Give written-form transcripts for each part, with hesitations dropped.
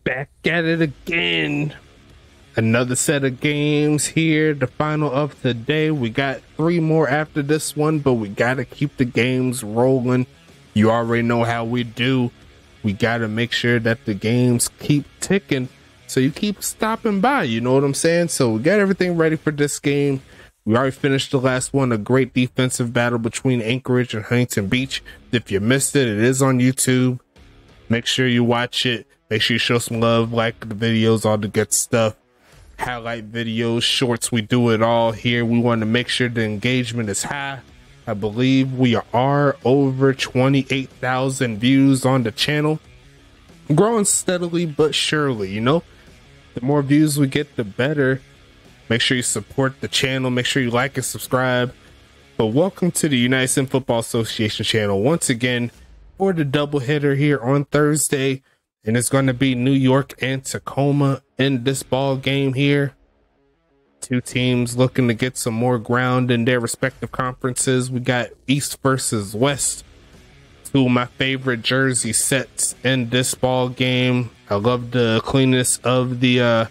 Back at it again. Another set of games here. The final of today. We got 3 more after this one, but we gotta keep the games rolling. You already know how we do. We gotta make sure that the games keep ticking, so you keep stopping by, you know what I'm saying? So we got everything ready for this game. We already finished the last one, a great defensive battle between Anchorage and Huntington Beach. If you missed it, it is on YouTube. Make sure you watch it. Make sure you show some love, like the videos, all the good stuff. Highlight videos, shorts, we do it all here. We want to make sure the engagement is high. I believe we are over 28,000 views on the channel. Growing steadily but surely, you know. The more views we get, the better. Make sure you support the channel. Make sure you like and subscribe. But welcome to the United States Football Association channel once again for the doubleheader here on Thursday. And it's going to be New York and Tacoma in this ball game here. 2 teams looking to get some more ground in their respective conferences. We got East versus West. 2 of my favorite jersey sets in this ball game. I love the cleanness of the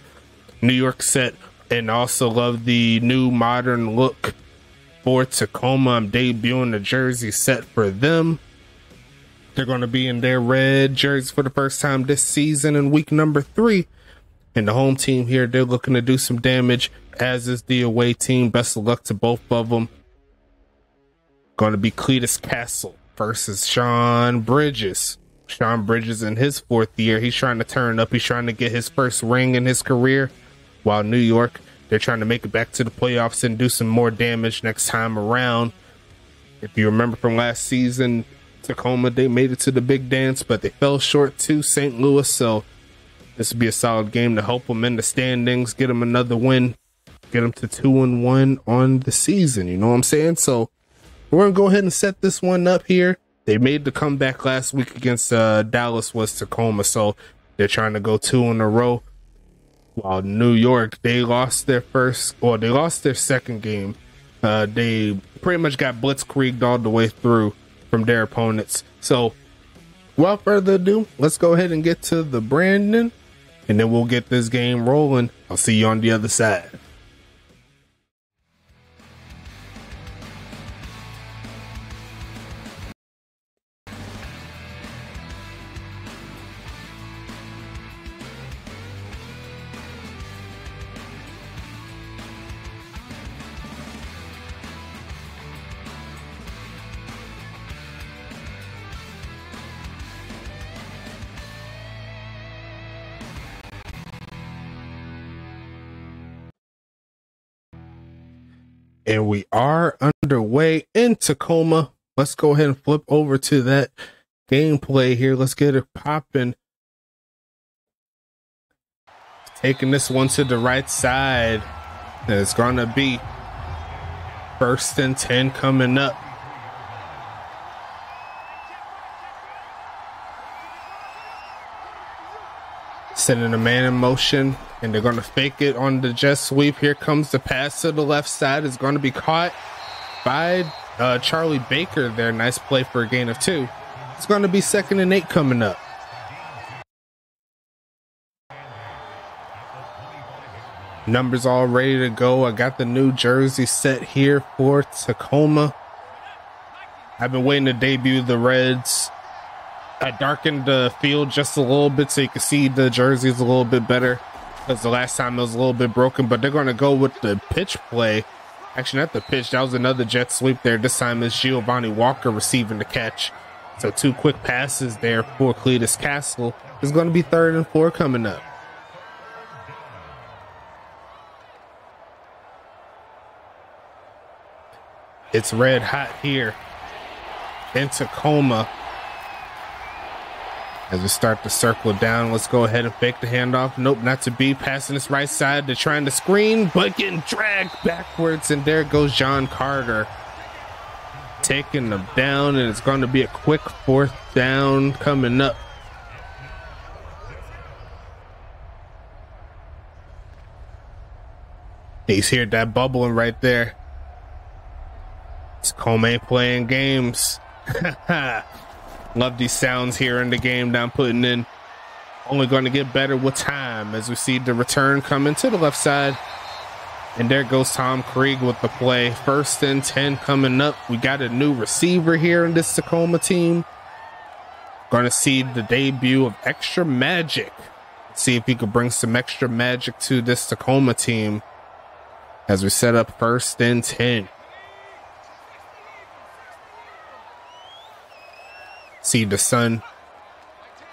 New York set, and also love the new modern look for Tacoma. I'm debuting the jersey set for them. They're going to be in their red jerseys for the first time this season in week number 3. And the home team here, they're looking to do some damage, as is the away team. Best of luck to both of them. Going to be Cletus Castle versus Sean Bridges. Sean Bridges in his 4th year. He's trying to turn up. He's trying to get his first ring in his career. While New York, they're trying to make it back to the playoffs and do some more damage next time around. If you remember from last season, Tacoma, they made it to the big dance, but they fell short to St. Louis. So this would be a solid game to help them in the standings, get them another win, get them to 2-1 on the season. You know what I'm saying? So we're going to go ahead and set this one up here. They made the comeback last week against Dallas was Tacoma. So they're trying to go 2 in a row. While New York, they lost their second game. They pretty much got blitzkrieged all the way through from their opponents. So without further ado, let's go ahead and get to the Brandon, and then we'll get this game rolling. I'll see you on the other side. And we are underway in Tacoma. Let's go ahead and flip over to that gameplay here. Let's get it popping. Taking this one to the right side. And it's going to be 1st and 10 coming up. Sending a man in motion, and they're going to fake it on the jet sweep. Here comes the pass to the left side. It's going to be caught by Charlie Baker there. Nice play for a gain of 2. It's going to be 2nd and 8 coming up. Numbers all ready to go. I got the new jersey set here for Tacoma. I've been waiting to debut the Reds. I darkened the field just a little bit so you can see the jerseys a little bit better, because the last time it was a little bit broken. But they're going to go with the pitch play. Actually, not the pitch. That was another jet sweep there. This time it's Giovanni Walker receiving the catch. So 2 quick passes there for Cletus Castle. It's going to be 3rd and 4 coming up. It's red hot here in Tacoma. As we start to circle down, let's go ahead and fake the handoff. Nope, not to be. Passing this right side. They're trying to screen, but getting dragged backwards. And there goes John Carter, taking them down. And it's going to be a quick 4th down coming up. He's here, that bubbling right there. Tacoma ain't playing games. Love these sounds here in the game that I'm putting in. only going to get better with time as we see the return coming to the left side. And there goes Tom Krieg with the play. 1st and 10 coming up. We got a new receiver here in this Tacoma team. Going to see the debut of Extra Magic. See if he could bring some extra magic to this Tacoma team as we set up 1st and 10. See the sun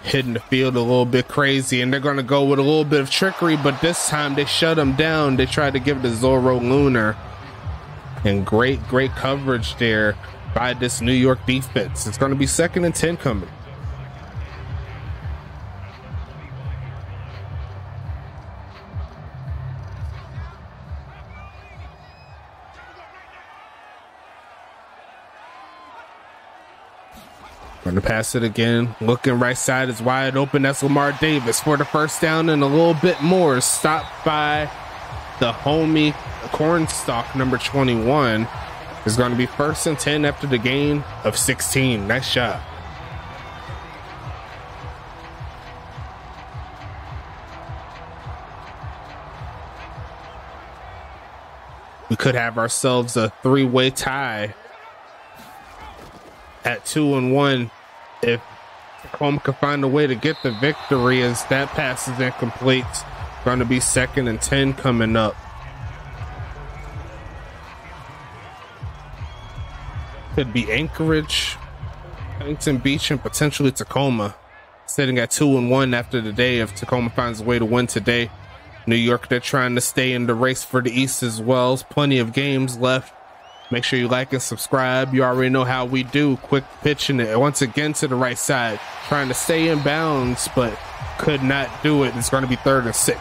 hitting the field a little bit crazy, and they're going to go with a little bit of trickery, but this time they shut him down. They tried to give it to Zorro Lunar, and great coverage there by this New York defense. It's going to be 2nd and 10 coming. Going to pass it again. Looking right side is wide open. That's Lamar Davis for the 1st down and a little bit more. Stopped by the homie Cornstalk, number 21. It's going to be 1st and 10 after the gain of 16. Nice shot. We could have ourselves a 3-way tie at 2-1 if Tacoma can find a way to get the victory, as that pass is incomplete. Going to be 2nd and 10 coming up. Could be Anchorage, Huntington Beach, and potentially Tacoma. Sitting at 2-1 after the day if Tacoma finds a way to win today. New York, they're trying to stay in the race for the East as well. There's plenty of games left. Make sure you like and subscribe. You already know how we do. Quick pitching it once again to the right side. Trying to stay in bounds, but could not do it. It's going to be 3rd and 6.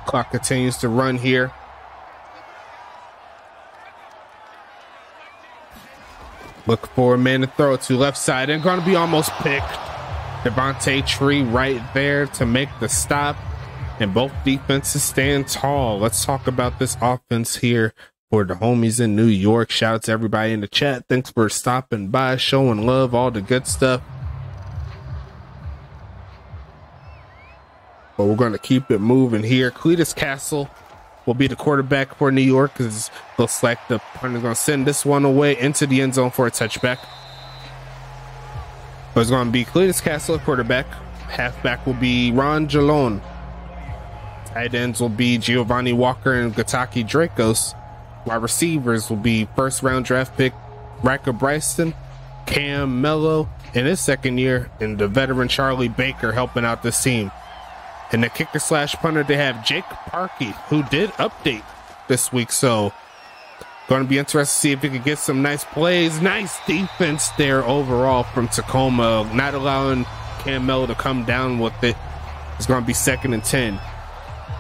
Clock continues to run here. Look for a man to throw to left side, and going to be almost picked. Devontae Tree right there to make the stop, and both defenses stand tall. Let's talk about this offense here for the homies in New York. Shout out to everybody in the chat. Thanks for stopping by, showing love, all the good stuff. But we're going to keep it moving here. Cletus Castle will be the quarterback for New York, because it looks like the punter is going to send this one away into the end zone for a touchback. But it's going to be Cletus Castle, quarterback. Halfback will be Ron Jalone. Tight ends will be Giovanni Walker and Gataki Dracos. Wide receivers will be 1st round draft pick Raka Bryson, Cam Mello in his 2nd year, and the veteran Charlie Baker helping out this team. And the kicker / punter, they have Jake Parkey, who did update this week. So going to be interested to see if he could get some nice plays. Nice defense there overall from Tacoma, not allowing Cam Mello to come down with it. It's going to be 2nd and 10.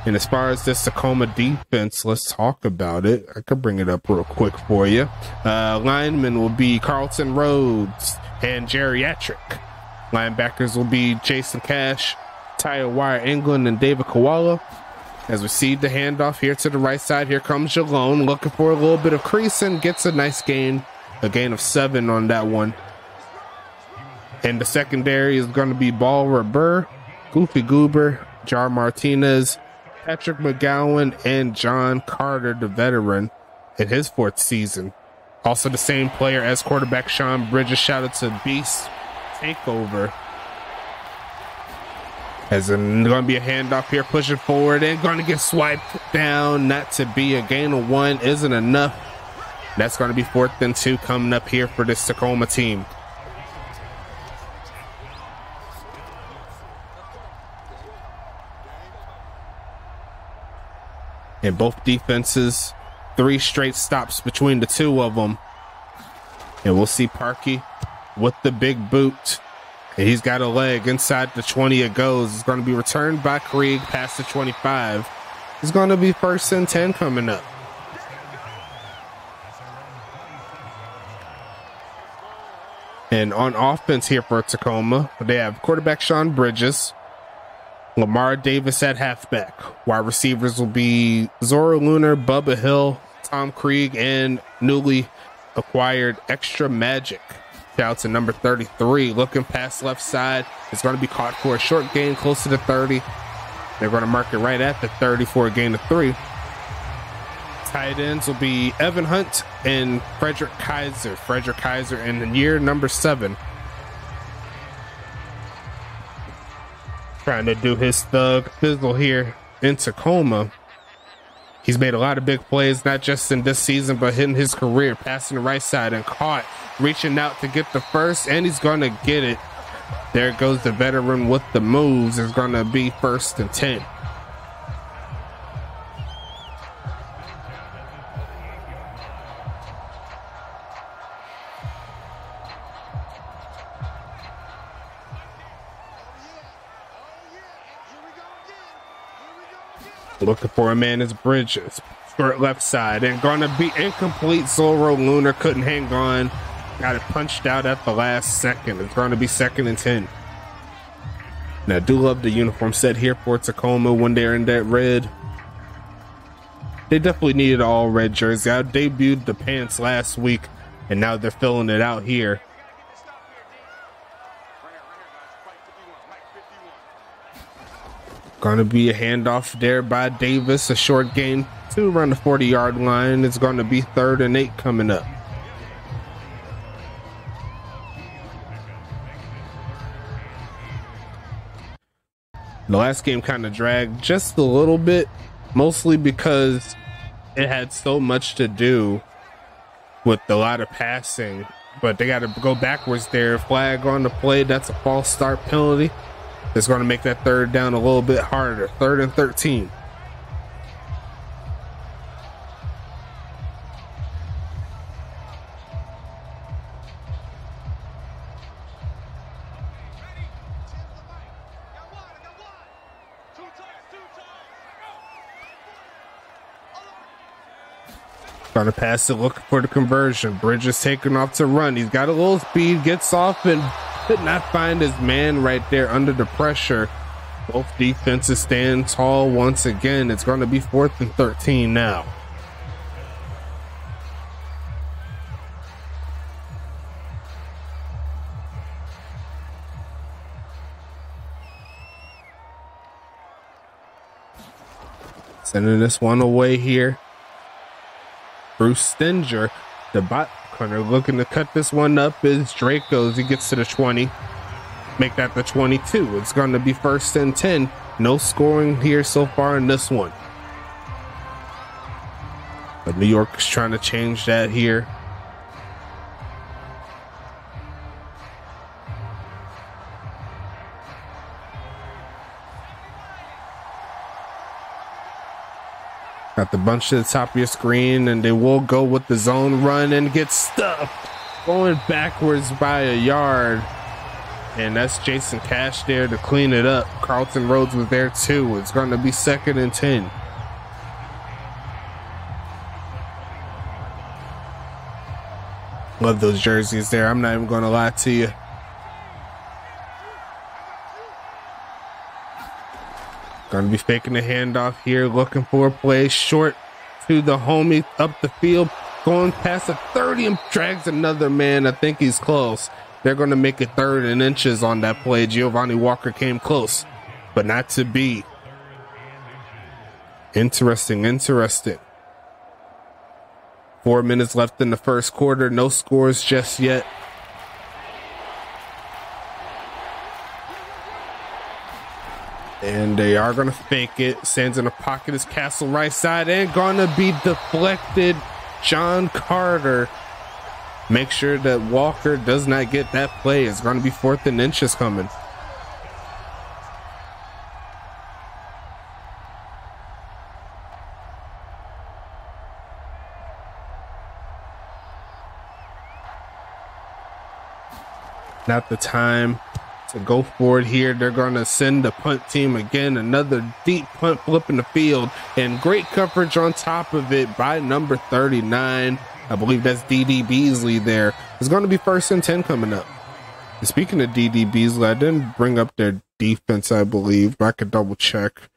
And as far as this Tacoma defense, let's talk about it. I could bring it up real quick for you. Linemen will be Carlton Rhodes and Geriatric. Linebackers will be Jason Cash, Tyler Wire England, and David Koala. As we see the handoff here to the right side, here comes Jalone looking for a little bit of crease and gets a nice gain, a gain of 7 on that one. And the secondary is going to be Ball Burr, Goofy Goober, Jar Martinez, Patrick McGowan, and John Carter, the veteran, in his 4th season. Also the same player as quarterback Sean Bridges. Shout out to Beast Takeover. As in, going to be a handoff here, pushing forward, and going to get swiped down. Not to be a gain of 1 isn't enough. That's going to be 4th and 2 coming up here for this Tacoma team. And both defenses, 3 straight stops between the 2 of them. And we'll see Parkey with the big boot. And he's got a leg inside the 20. It goes. It's going to be returned by Krieg past the 25. It's going to be 1st and 10 coming up. And on offense here for Tacoma, they have quarterback Sean Bridges, Lamar Davis at halfback. Wide receivers will be Zora Lunar, Bubba Hill, Tom Krieg, and newly acquired Extra Magic. Shout out to number 33. Looking past left side. It's going to be caught for a short gain close to the 30. They're going to mark it right at the 30 for a gain of 3. Tight ends will be Evan Hunt and Frederick Kaiser. Frederick Kaiser in year number 7. Trying to do his thug fizzle here in Tacoma. He's made a lot of big plays, not just in this season, but in his career. Passing the right side and caught, reaching out to get the first, and he's going to get it. There goes the veteran with the moves. It's going to be 1st and 10. Looking for a man is Bridges. Short left side and gonna be incomplete. Zoro Lunar couldn't hang on. Got it punched out at the last second. It's gonna be 2nd and 10. Now I do love the uniform set here for Tacoma when they're in that red. They definitely needed an all red jersey. I debuted the pants last week and now they're filling it out here. Gonna be a handoff there by Davis, a short gain to around the 40-yard line. It's gonna be 3rd and 8 coming up. The last game kind of dragged just a little bit, mostly because it had so much to do with a lot of passing, but they got to go backwards there. Flag on the play, that's a false start penalty. It's going to make that 3rd down a little bit harder. 3rd and 13. Going to pass it, looking for the conversion. Bridges taking off to run. He's got a little speed, gets off and could not find his man right there under the pressure. Both defenses stand tall once again. It's going to be 4th and 13 now. Sending this one away here. Bruce Stinger, the bot corner, looking to cut this one up is Draco's. He gets to the 20. Make that the 22. It's going to be 1st and 10. No scoring here so far in this one. But New York is trying to change that here. Got the bunch to the top of your screen, and they will go with the zone run and get stuffed. Going backwards by a yard. And that's Jason Cash there to clean it up. Carlton Rhodes was there too. It's going to be 2nd and 10. Love those jerseys there. I'm not even going to lie to you. Going to be faking the handoff here, looking for a play short to the homie up the field, going past the 30 and drags another man. I think he's close. They're going to make it 3rd and inches on that play. Giovanni Walker came close, but not to be. Interesting. 4 minutes left in the first quarter. No scores just yet. And they are going to fake it. Stands in the pocket is Castle right side and going to be deflected. John Carter. Make sure that Walker does not get that play. It's going to be 4th and inches coming. Not the time to go forward here. They're going to send the punt team again. Another deep punt flip in the field and great coverage on top of it by number 39. I believe that's DD Beasley there. It's going to be 1st and 10 coming up. And speaking of DD Beasley, I didn't bring up their defense, I believe. I could double check.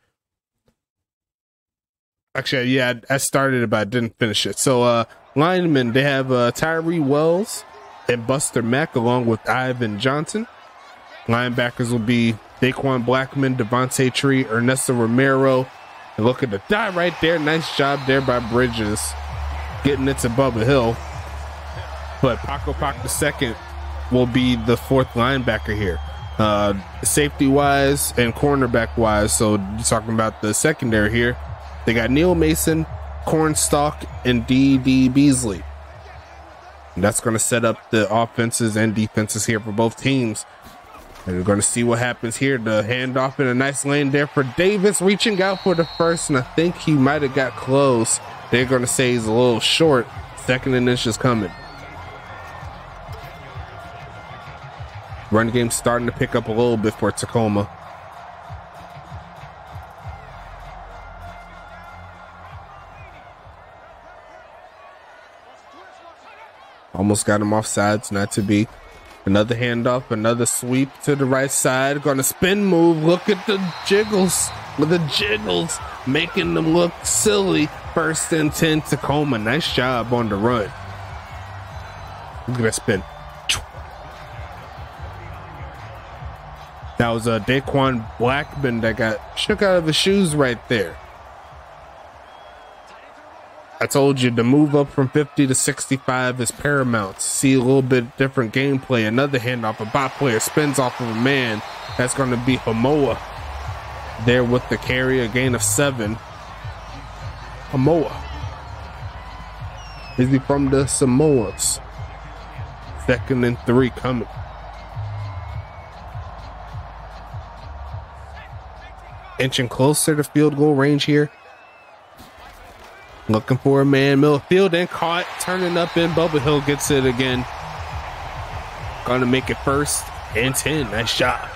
Actually, yeah, I started it, but I didn't finish it. So, linemen, they have Tyree Wells and Buster Mack along with Ivan Johnson. Linebackers will be Daquan Blackman, Devontae Tree, Ernesto Romero. And look at the die right there. Nice job there by Bridges getting it to Bubba Hill. But Paco Pac II will be the fourth linebacker here. Safety wise and cornerback wise. So you're talking about the secondary here. They got Neil Mason, Cornstalk, and D.D. Beasley. And that's going to set up the offenses and defenses here for both teams. And we're going to see what happens here. The handoff in a nice lane there for Davis, reaching out for the first, and I think he might have got close. They're going to say he's a little short. Second and inch is coming. Run game starting to pick up a little bit for Tacoma. Almost got him off sides, not to be. Another handoff, another sweep to the right side. Gonna spin move. Look at the jiggles. With the jiggles, making them look silly. First and 10, Tacoma. Nice job on the run. Look at that spin. That was a Daquan Blackman that got shook out of his shoes right there. I told you the move up from 50 to 65 is paramount. See a little bit different gameplay. Another handoff, a bot player spins off of a man. That's going to be Hamoa there with the carry, a gain of 7. Hamoa. Is he from the Samoas? Second and 3 coming. Inching closer to field goal range here. Looking for a man, Millfield, and caught, turning up in. Bubba Hill gets it again. Gonna make it first and 10. Nice shot.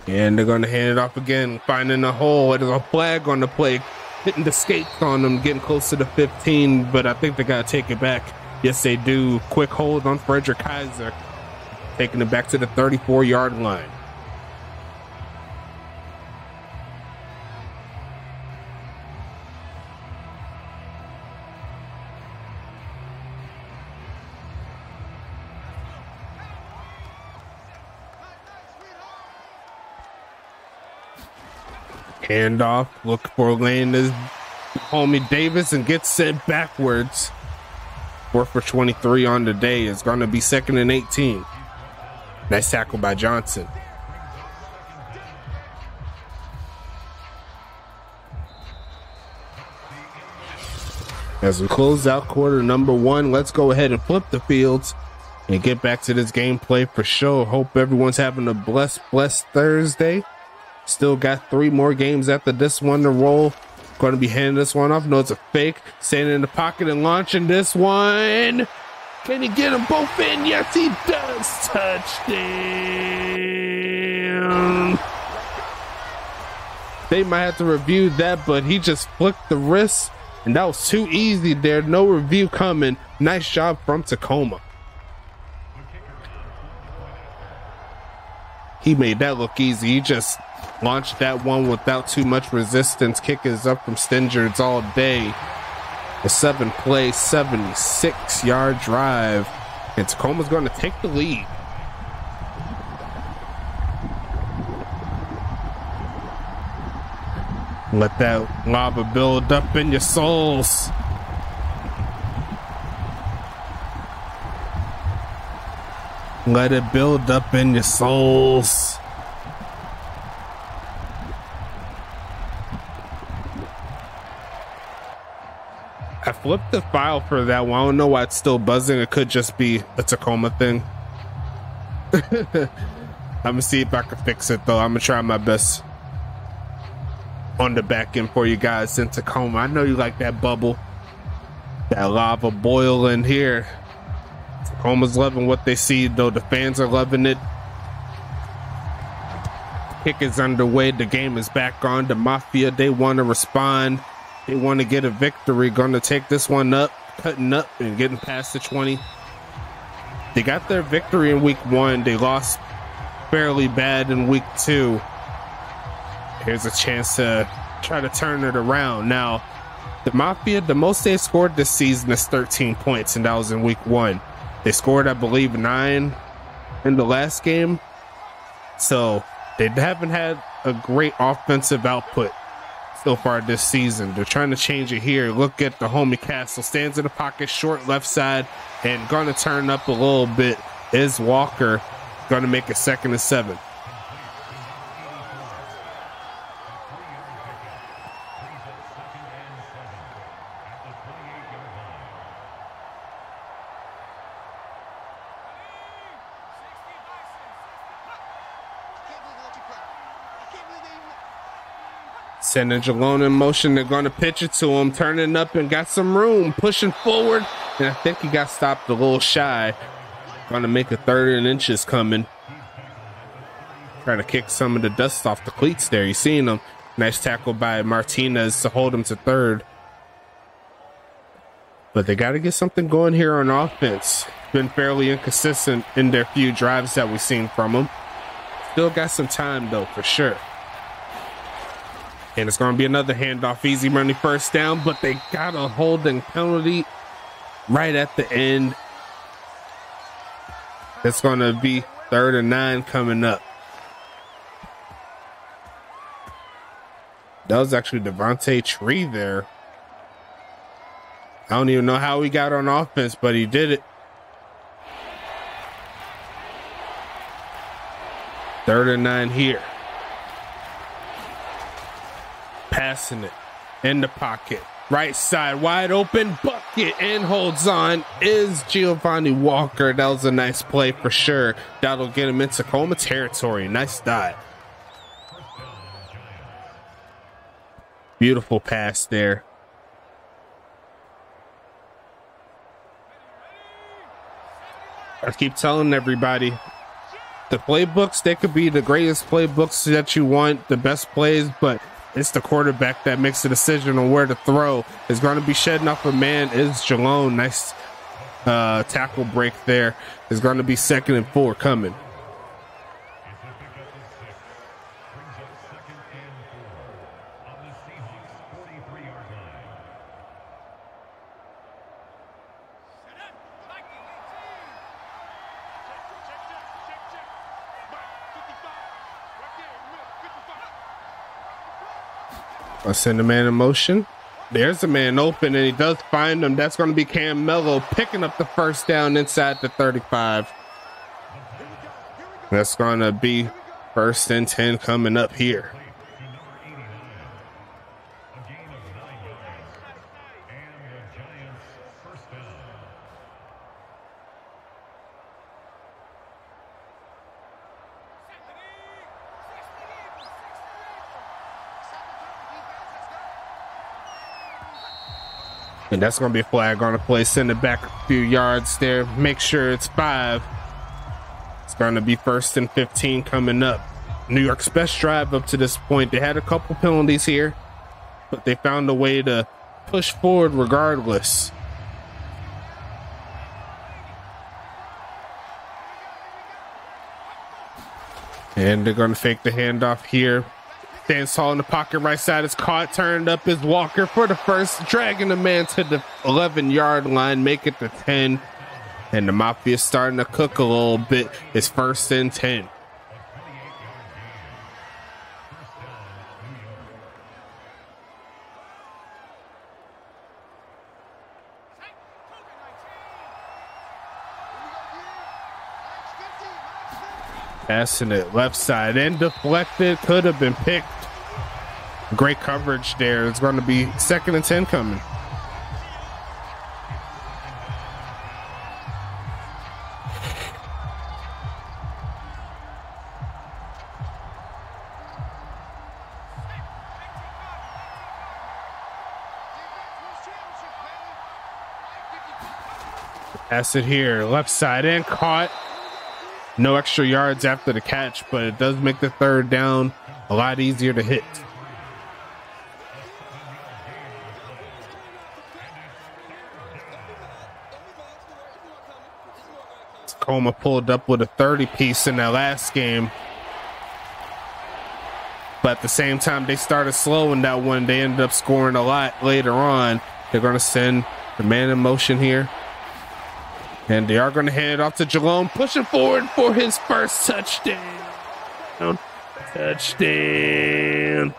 And they're going to hand it off again, finding a hole. There's a flag on the play, hitting the skates on them, getting close to the 15, but I think they got to take it back. Yes, they do. Quick hold on Frederick Kaiser, taking it back to the 34-yard line. Handoff, look for lane is homie Davis and gets sent backwards. 4 for 23 on the day. Is going to be second and 18. Nice tackle by Johnson. As we close out quarter number 1, let's go ahead and flip the fields and get back to this gameplay for sure. Hope everyone's having a blessed Thursday. Still got 3 more games after this one to roll. Going to be handing this one off. No, it's a fake. Standing in the pocket and launching this one. Can he get them both in? Yes, he does. Touchdown. They might have to review that, but he just flicked the wrist, and that was too easy there. No review coming. Nice job from Tacoma. He made that look easy. He just launched that one without too much resistance. Kick is up from Stingards all day. A 7-play, 76-yard drive. And Tacoma's going to take the lead. Let that lava build up in your souls. Let it build up in your souls. I flipped the file for that one. I don't know why it's still buzzing. It could just be a Tacoma thing. I'm gonna see if I can fix it though. I'm gonna try my best on the back end for you guys in Tacoma. I know you like that bubble, that lava boiling here. Tacoma's loving what they see though. The fans are loving it. kick is underway. The game is back on. The Mafia, they want to respond. They want to get a victory. Going to take this one up, cutting up and getting past the 20. They got their victory in week 1. They lost fairly bad in week 2. Here's a chance to try to turn it around. Now, the Mafia, the most they scored this season is 13 points, and that was in week 1. They scored, I believe, 9 in the last game. So they haven't had a great offensive output so far this season. They're trying to change it here. Look at the homie Castle. Stands in the pocket, short left side, and going to turn up a little bit is Walker. Going to make it 2nd and 7. Sending Jalone in motion. They're going to pitch it to him, turning up and got some room, pushing forward, and I think he got stopped a little shy. Going to make a 3rd and inches coming. Trying to kick some of the dust off the cleats there. You seen him. Nice tackle by Martinez to hold him to 3rd. But they got to get something going here on offense. Been fairly inconsistent in their few drives that we've seen from them. Still got some time though, for sure. And it's going to be another handoff, easy money, 1st down, but they got a holding penalty right at the end. It's going to be 3rd and 9 coming up. That was actually Devontae Tree there. I don't even know how he got on offense, but he did it. 3rd and 9 here. Passing it in the pocket, right side wide open, bucket, and holds on is Giovanni Walker. That was a nice play for sure. That'll get him in Tacoma territory. Nice dive. Beautiful pass there. I keep telling everybody, the playbooks, they could be the greatest playbooks that you want, the best plays, but it's the quarterback that makes the decision on where to throw. Is going to be shedding off a man is Jalone. Nice tackle break there. Is going to be 2nd and 4 coming. I'll send a man in motion. There's a man open, and he does find him. That's going to be Cam Mello picking up the 1st down inside the 35. That's going to be 1st and 10 coming up here. And that's going to be a flag on the play. Send it back a few yards there. Make sure it's 5. It's going to be 1st and 15 coming up. New York's best drive up to this point. They had a couple penalties here, but they found a way to push forward regardless. And they're going to fake the handoff here. Stands tall in the pocket, right side is caught, turned up is Walker for the 1st, dragging the man to the 11-yard line, make it to 10. And the Mafia starting to cook a little bit. It's 1st and 10. Passing it left side and deflected. Could have been picked. Great coverage there. It's going to be 2nd and 10 coming. Pass it here, left side and caught. No extra yards after the catch, but it does make the third down a lot easier to hit. Tacoma pulled up with a 30-piece in that last game. But at the same time, they started slow in that one. They ended up scoring a lot later on. They're going to send the man in motion here. And they are going to hand it off to Jerome, pushing forward for his first touchdown. Touchdown.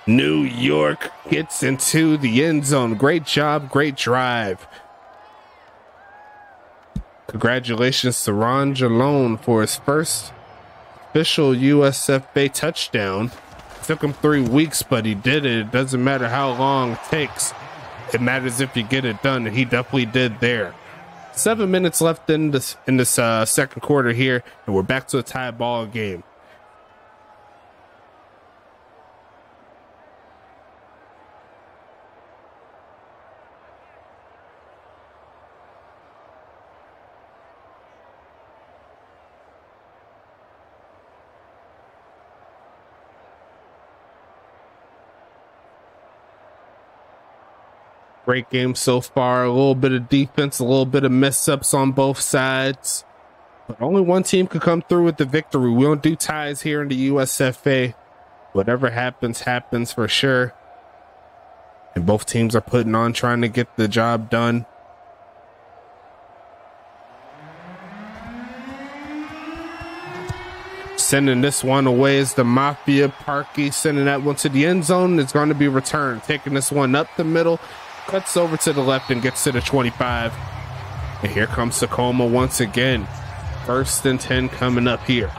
New York gets into the end zone. Great job, great drive. Congratulations to Ron Jalone for his first official USFA touchdown. It took him 3 weeks, but he did it. It doesn't matter how long it takes. It matters if you get it done, and he definitely did there. 7 minutes left in this second quarter here, and we're back to a tie ball game. Great game so far. A little bit of defense, a little bit of mess-ups on both sides. But only one team could come through with the victory. We don't do ties here in the USFA. Whatever happens, happens for sure. And both teams are putting on, trying to get the job done. Sending this one away is the Mafia. Parkey sending that one to the end zone. It's going to be returned. Taking this one up the middle. Cuts over to the left and gets to the 25. And here comes Tacoma once again. 1st and 10 coming up here.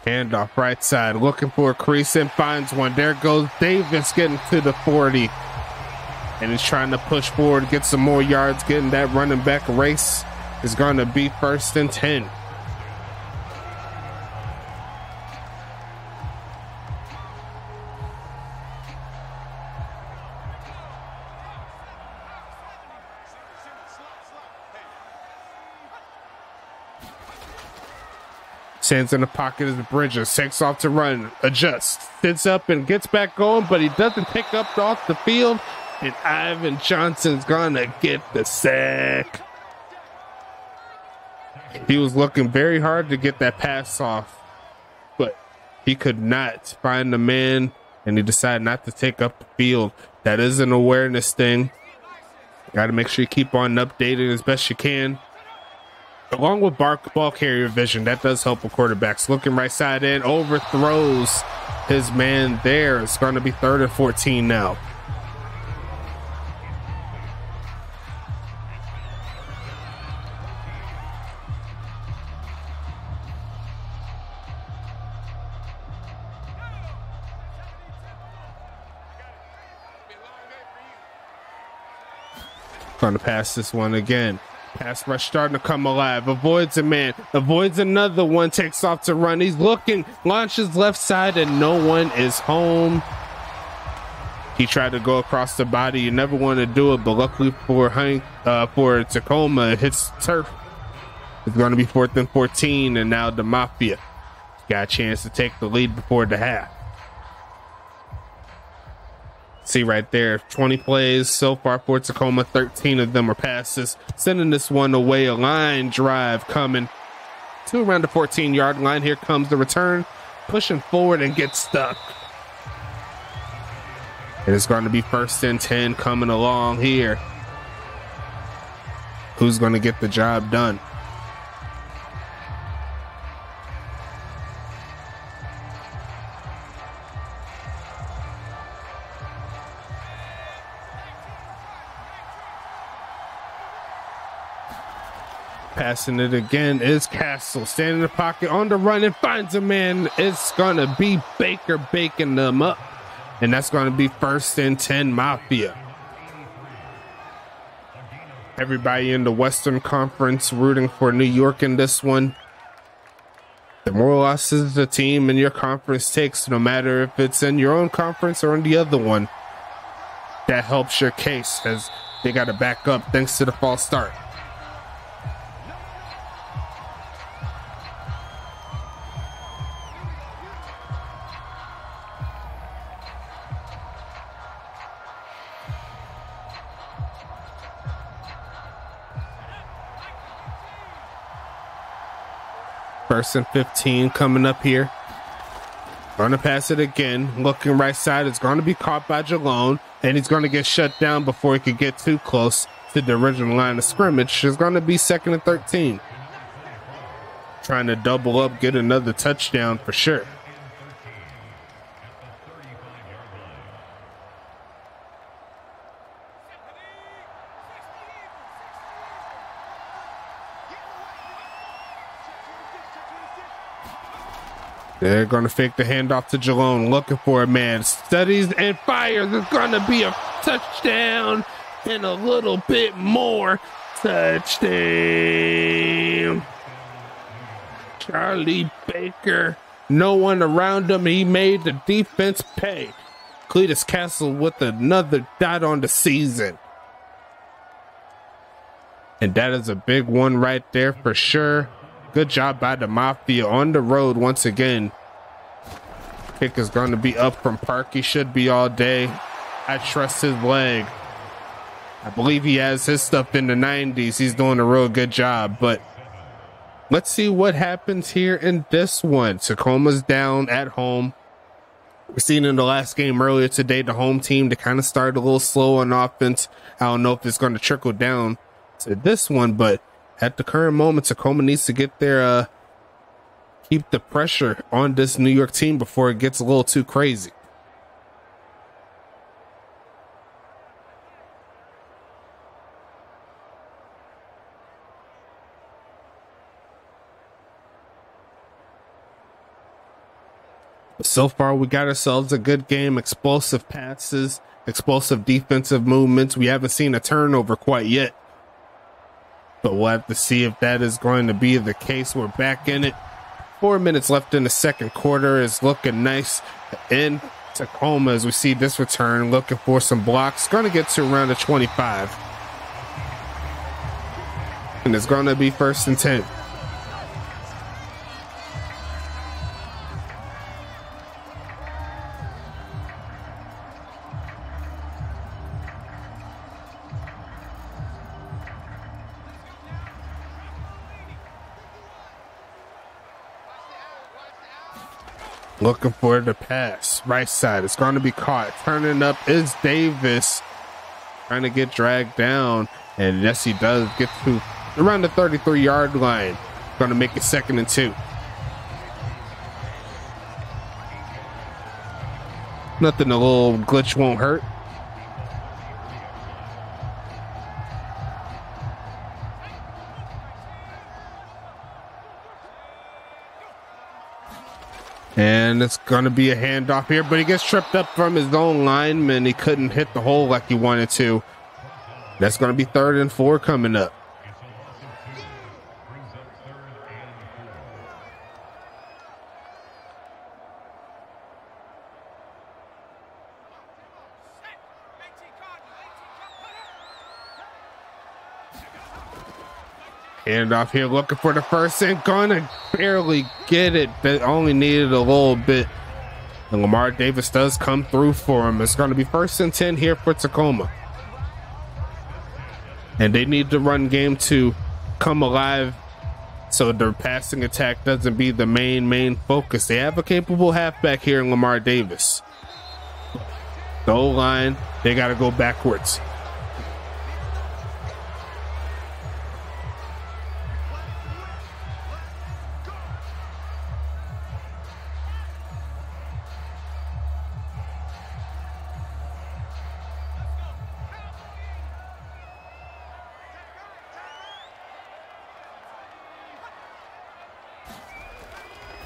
Handoff right side, looking for a crease and finds one. There goes Davis getting to the 40. And he's trying to push forward, get some more yards, getting that running back race. Is going to be 1st and 10. Stands in the pocket as Bridges, takes off to run, adjusts, sits up and gets back going, but he doesn't pick up off the field. And Ivan Johnson's gonna get the sack. He was looking very hard to get that pass off, but he could not find the man, and he decided not to take up the field. That is an awareness thing. Got to make sure you keep on updated as best you can. Along with ball carrier vision, that does help with quarterbacks. Looking right side in, overthrows his man there. It's going to be 3rd and 14 now. Trying to pass this one again. Pass rush starting to come alive. Avoids a man. Avoids another one. Takes off to run. He's looking. Launches left side and no one is home. He tried to go across the body. You never want to do it, but luckily for Tacoma, it hits turf. It's going to be 4th and 14, and now the Mafia got a chance to take the lead before the half. See right there, 20 plays so far for Tacoma, 13 of them are passes. Sending this one away, a line drive coming to around the 14-yard line. Here comes the return, pushing forward and gets stuck. It is going to be 1st and 10 coming along here. Who's going to get the job done? Passing it again is Castle. Standing in the pocket on the run and finds a man. It's going to be Baker baking them up. And that's going to be 1st and 10 Mafia. Everybody in the Western Conference rooting for New York in this one. The more losses the team in your conference takes, no matter if it's in your own conference or in the other one, that helps your case, as they got to back up thanks to the false start. First and 15 coming up here. Gonna pass it again. Looking right side. It's gonna be caught by Jalone, and he's gonna get shut down before he could get too close to the original line of scrimmage. It's gonna be 2nd and 13. Trying to double up, get another touchdown for sure. They're going to fake the handoff to Jalone, looking for a man. Studies and fires. There's going to be a touchdown and a little bit more. Touchdown. Charlie Baker. No one around him. He made the defense pay. Cletus Castle with another dot on the season. And that is a big one right there for sure. Good job by the Mafia on the road once again. Kick is going to be up from Park. He should be all day. I trust his leg. I believe he has his stuff in the 90s. He's doing a real good job. But let's see what happens here in this one. Tacoma's down at home. We're seeing in the last game earlier today, the home team to kind of start a little slow on offense. I don't know if it's going to trickle down to this one, but at the current moment, Tacoma needs to get their keep the pressure on this New York team before it gets a little too crazy. So far, we got ourselves a good game. Explosive passes, explosive defensive movements. We haven't seen a turnover quite yet, but we'll have to see if that is going to be the case. We're back in it. 4 minutes left in the second quarter. Is looking nice in Tacoma as we see this return. Looking for some blocks. Going to get to around the 25. And it's going to be 1st and 10. Looking for the pass. Right side. It's going to be caught. Turning up is Davis. Trying to get dragged down. And yes, he does get to around the 33-yard line. Going to make it 2nd and 2. Nothing a little glitch won't hurt. And it's going to be a handoff here, but he gets tripped up from his own lineman. He couldn't hit the hole like he wanted to. That's going to be 3rd and 4 coming up. Handoff here, looking for the first and gonna barely get it. That only needed a little bit. And Lamar Davis does come through for him. It's going to be 1st and 10 here for Tacoma. And they need the run game to come alive so their passing attack doesn't be the main focus. They have a capable halfback here in Lamar Davis. The O-line, they got to go backwards.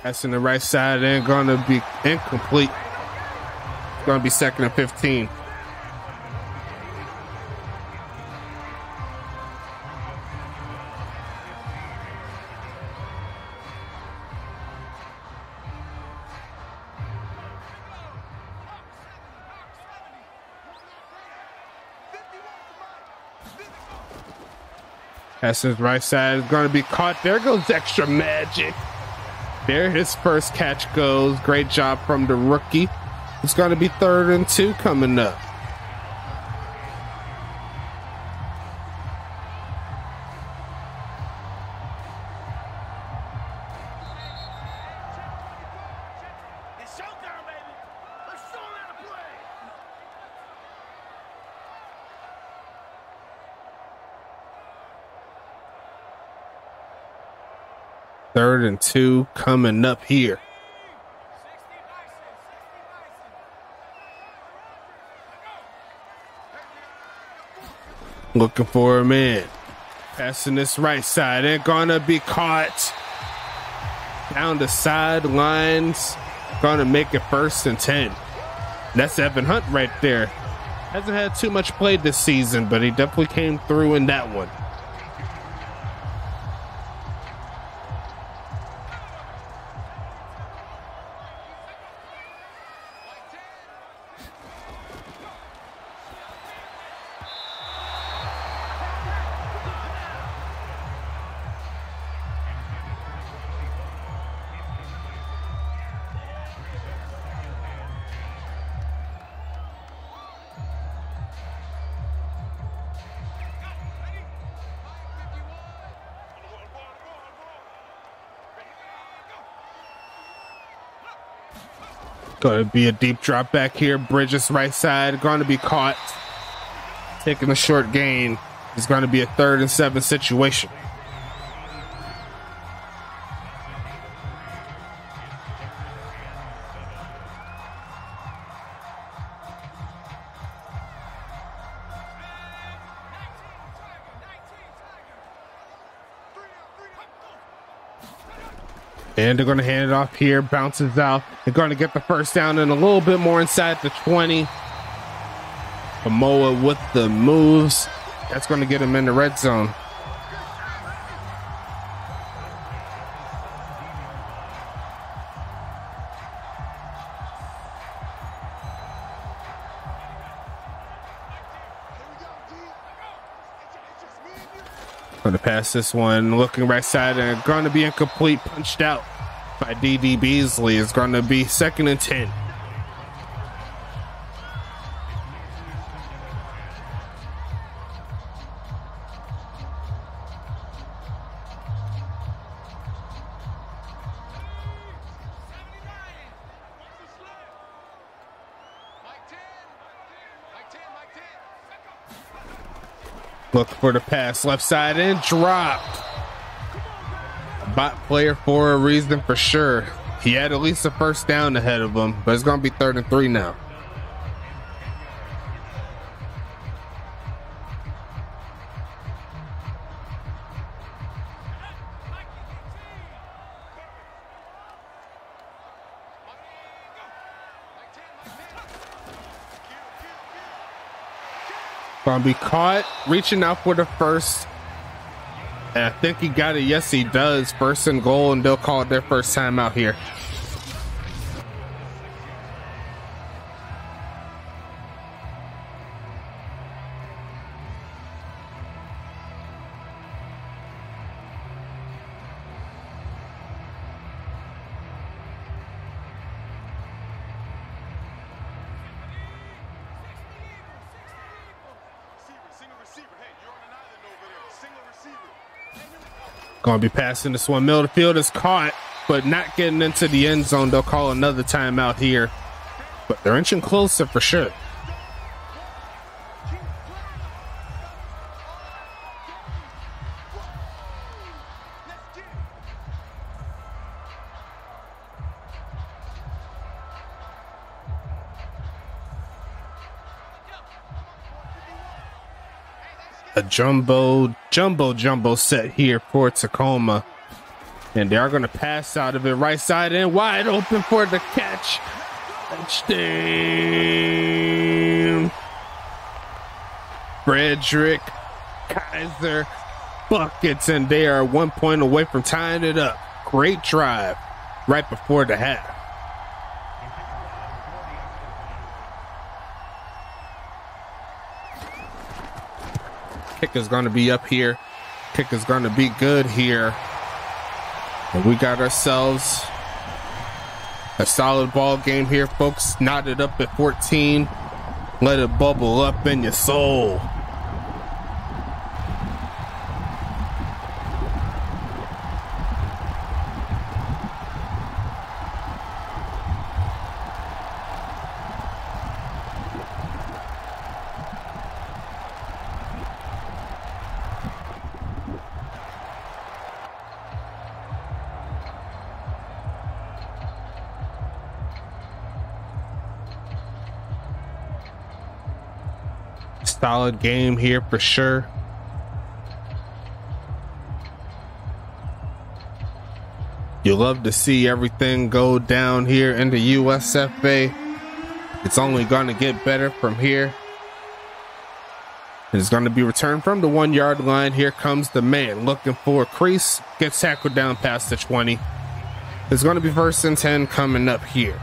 Passing the right side and going to be incomplete. It's going to be 2nd and 15. That's his right side is going to be caught. There goes extra magic. There his first catch goes. Great job from the rookie. It's going to be 3rd and 2 coming up. Third and 2 coming up here. Looking for a man. Passing this right side. Ain't gonna be caught. Down the sidelines. Gonna make it 1st and 10. That's Evan Hunt right there. Hasn't had too much play this season, but he definitely came through in that one. Going to be a deep drop back here. Bridges right side. Going to be caught. Taking a short gain. It's going to be a 3rd and 7 situation. And they're going to hand it off here. Bounces out. They're going to get the first down and a little bit more inside the 20. Moa with the moves. That's going to get him in the red zone. Going to pass this one, looking right side, and going to be incomplete, punched out by D.D. Beasley. It's going to be 2nd and 10. Look for the pass, left side, and dropped. Bot player for a reason for sure. He had at least a first down ahead of him, but it's going to be 3rd and 3 now. Gonna be caught, reaching out for the first. And I think he got it. Yes, he does. 1st and goal, and they'll call it their first time out here. Gonna be passing this one. Middle of the field is caught, but not getting into the end zone. They'll call another timeout here, but they're inching closer for sure. A jumbo set here for Tacoma, and they are going to pass out of it right side and wide open for the catch. Touchdown. Frederick Kaiser buckets, and they are 1 point away from tying it up. Great drive right before the half. Kick is going to be up here kick is going to be good here. And we got ourselves a solid ball game here, folks. Knotted up at 14. Let it bubble up in your soul. Solid game here for sure. You love to see everything go down here in the USFA. It's only going to get better from here. It's going to be returned from the 1 yard line. Here comes the man looking for a crease. Gets tackled down past the 20. It's going to be 1st and 10 coming up here.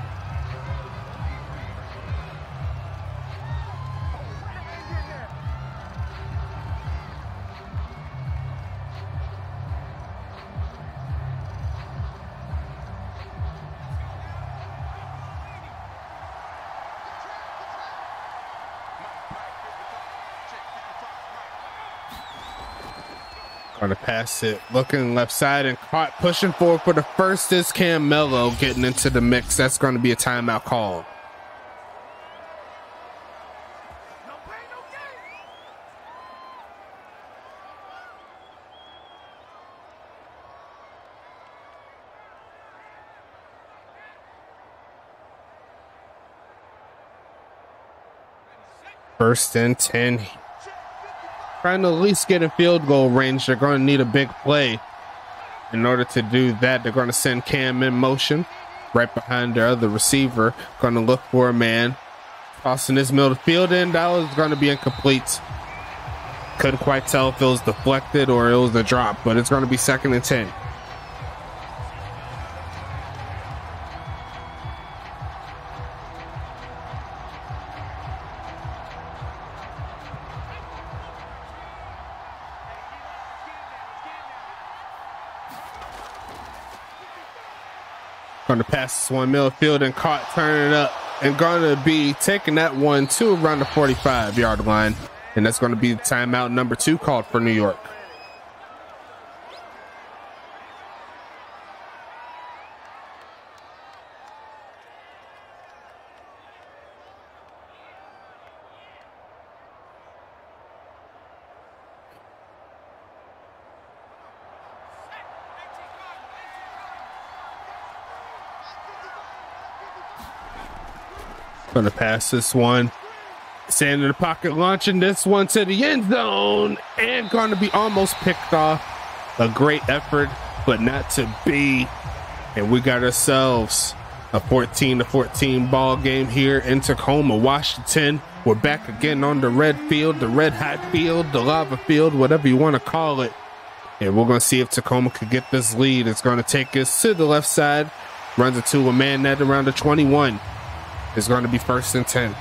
Going to pass it, looking left side and caught, pushing forward for the first is Camelo getting into the mix. That's going to be a timeout call. First and 10. Trying to at least get in field goal range. They're going to need a big play. In order to do that, they're going to send Cam in motion right behind their other receiver. Going to look for a man. Tossing his middle field in. That was going to be incomplete. Couldn't quite tell if it was deflected or it was a drop, but it's going to be 2nd and 10. Going to pass this one middle field and caught, turning it up, and going to be taking that one to around the 45-yard line. And that's going to be timeout number 2 called for New York. Going to pass this one. Standing in the pocket, launching this one to the end zone, and going to be almost picked off. A great effort, but not to be. And we got ourselves a 14-14 ball game here in Tacoma, Washington. We're back again on the red field, the red hot field, the lava field, whatever you want to call it. And we're going to see if Tacoma could get this lead. It's going to take us to the left side. Runs it to a man net around the 21. It's going to be 1st and 10.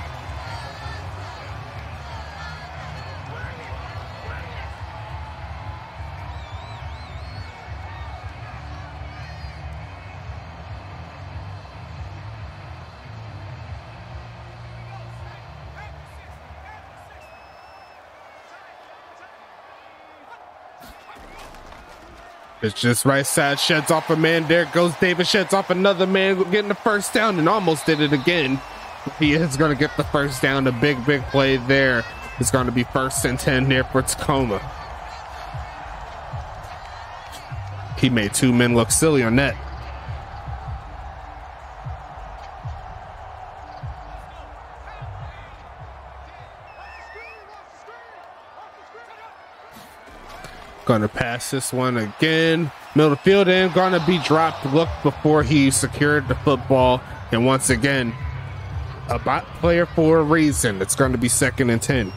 It's just right side, sheds off a man. There goes David, sheds off another man, getting the first down, and almost did it again. He is going to get the first down. A big play there. It's going to be 1st and 10 there for Tacoma. He made 2 men look silly on that. Going to pass this one again. Middle field and going to be dropped. Look before he secured the football. And once again, a bot player for a reason. It's going to be 2nd and 10.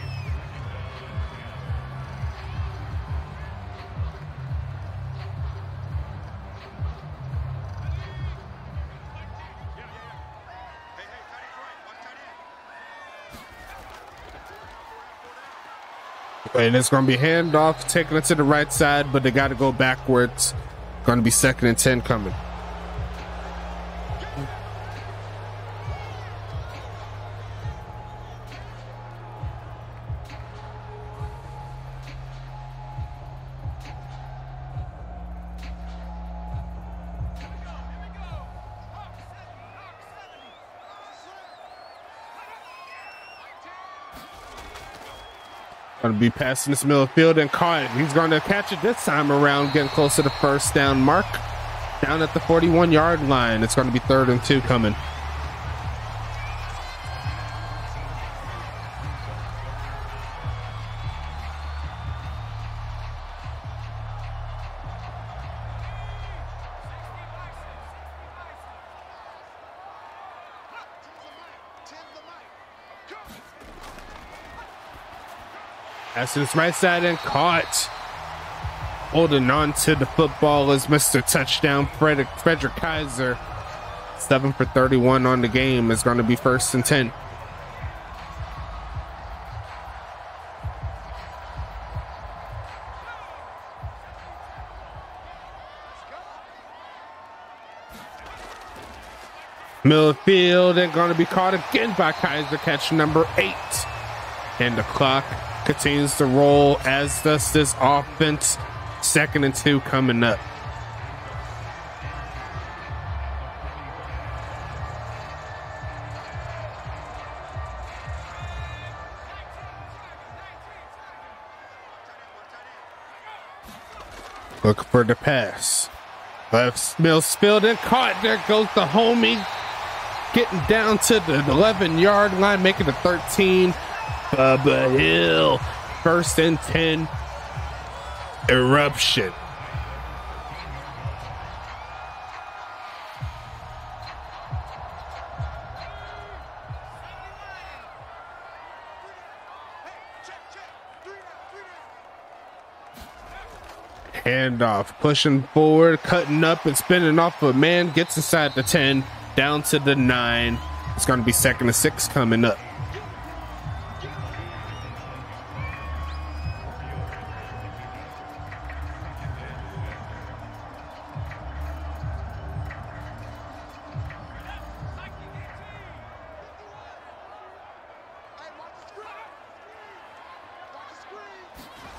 And it's going to be handoff, taking it to the right side, but they got to go backwards. Going to be 2nd and 10 coming. Going to be passing this middle of the field and caught it. He's going to catch it this time around, getting close to the 1st down mark. Down at the 41-yard line. It's going to be 3rd and 2 coming. Pass to this right side and caught. Holding on to the football is Mr. Touchdown, Frederick Kaiser. 7 for 31 on the game. Is going to be 1st and 10. Middle of the field and going to be caught again by Kaiser, catch number 8. And the clock continues to roll, as does this offense. 2nd and 2 coming up. Look for the pass. Left Mills spilled and caught. There goes the homie. Getting down to the 11-yard line, making it 13. Bubba Hill. 1st and 10. Eruption. Handoff, pushing forward, cutting up and spinning off a man, gets inside the 10, down to the 9. It's going to be 2nd and 6 coming up.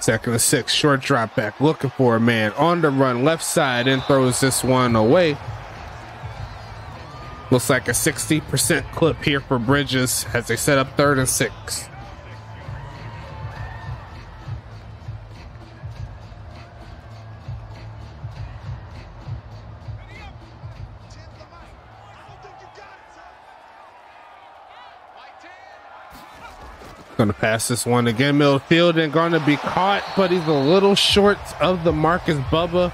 Second and 6, short drop back, looking for a man on the run, left side, and throws this one away. Looks like a 60% clip here for Bridges as they set up 3rd and 6. Going to pass this one again, middle field, and going to be caught, but he's a little short of the mark as Bubba.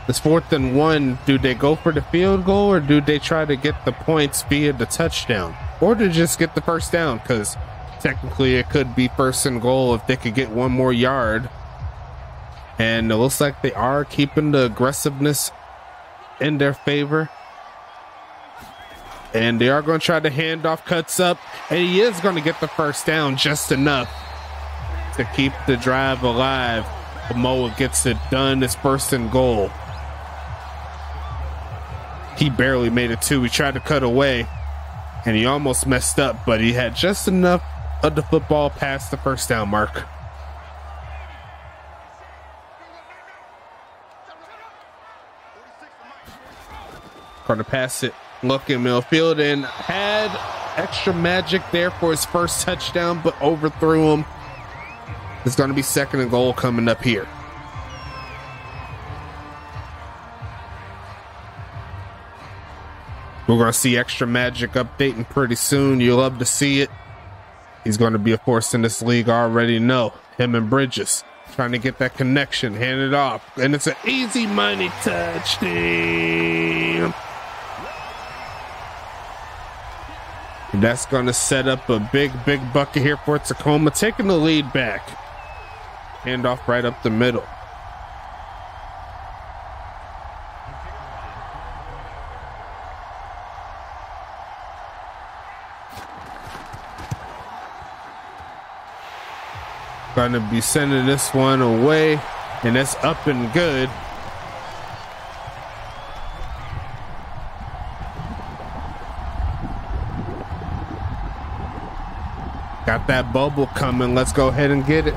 It's 4th and 1. Do they go for the field goal, or do they try to get the points via the touchdown, or to just get the 1st down? Because technically it could be 1st and goal if they could get 1 more yard. And it looks like they are keeping the aggressiveness in their favor. And they are going to try to hand off, cuts up, and he is going to get the 1st down, just enough to keep the drive alive. Moa gets it done. It's 1st and goal. He barely made it 2. He tried to cut away, and he almost messed up, but he had just enough of the football past the 1st down mark. Going to pass it. Looking middle field and had extra magic there for his 1st touchdown, but overthrew him. It's going to be 2nd and goal coming up here. We're going to see extra magic updating pretty soon. You'll love to see it. He's going to be a force in this league. I already know. Him and Bridges trying to get that connection, hand it off, and it's an easy money touchdown. That's going to set up a big bucket here for Tacoma, taking the lead back. Handoff right up the middle. Gonna be sending this one away, and it's up and good. Got that bubble coming. Let's go ahead and get it.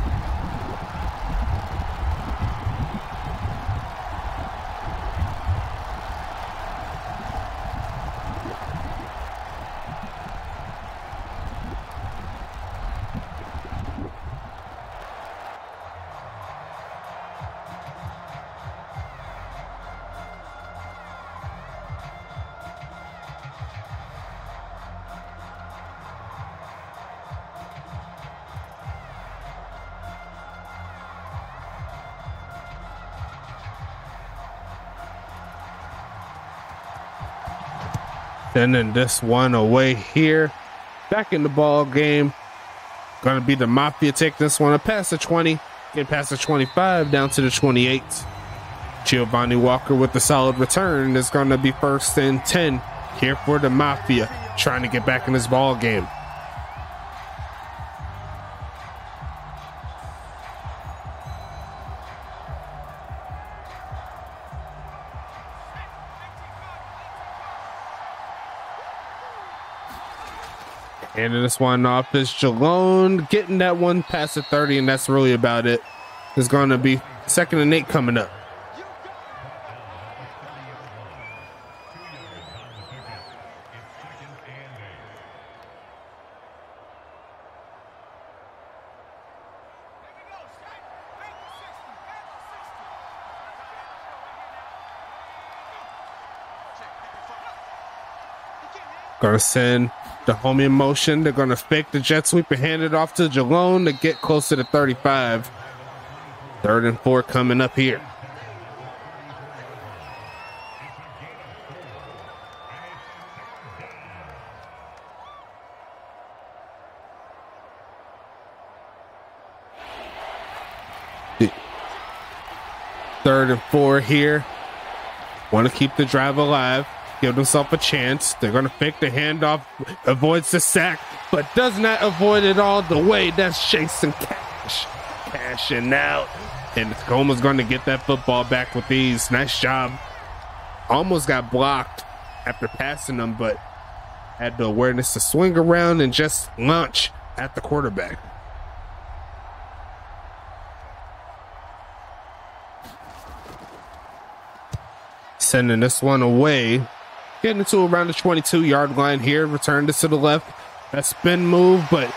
Sending this one away here. Back in the ball game. Gonna be the Mafia take this one past the 20. Get past the 25 down to the 28. Giovanni Walker with the solid return is gonna be 1st and 10 here for the Mafia, trying to get back in this ball game. Handing this one off is Jalone, getting that one past the 30, and that's really about it. It's going to be 2nd and 8 coming up. Gonna send the homie in motion. They're gonna fake the jet sweep and hand it off to Jalone to get close to the 35. 3rd and 4 coming up here. Third and 4 here. Want to keep the drive alive. Give themselves a chance. They're going to fake the handoff. Avoids the sack, but does not avoid it all the way. That's Jason Cash. Cashing out. And Tacoma's going to get that football back with ease. Nice job. Almost got blocked after passing them, but had the awareness to swing around and just launch at the quarterback. Sending this one away. Getting it to around the 22-yard line here. Returned it to the left. That spin move, but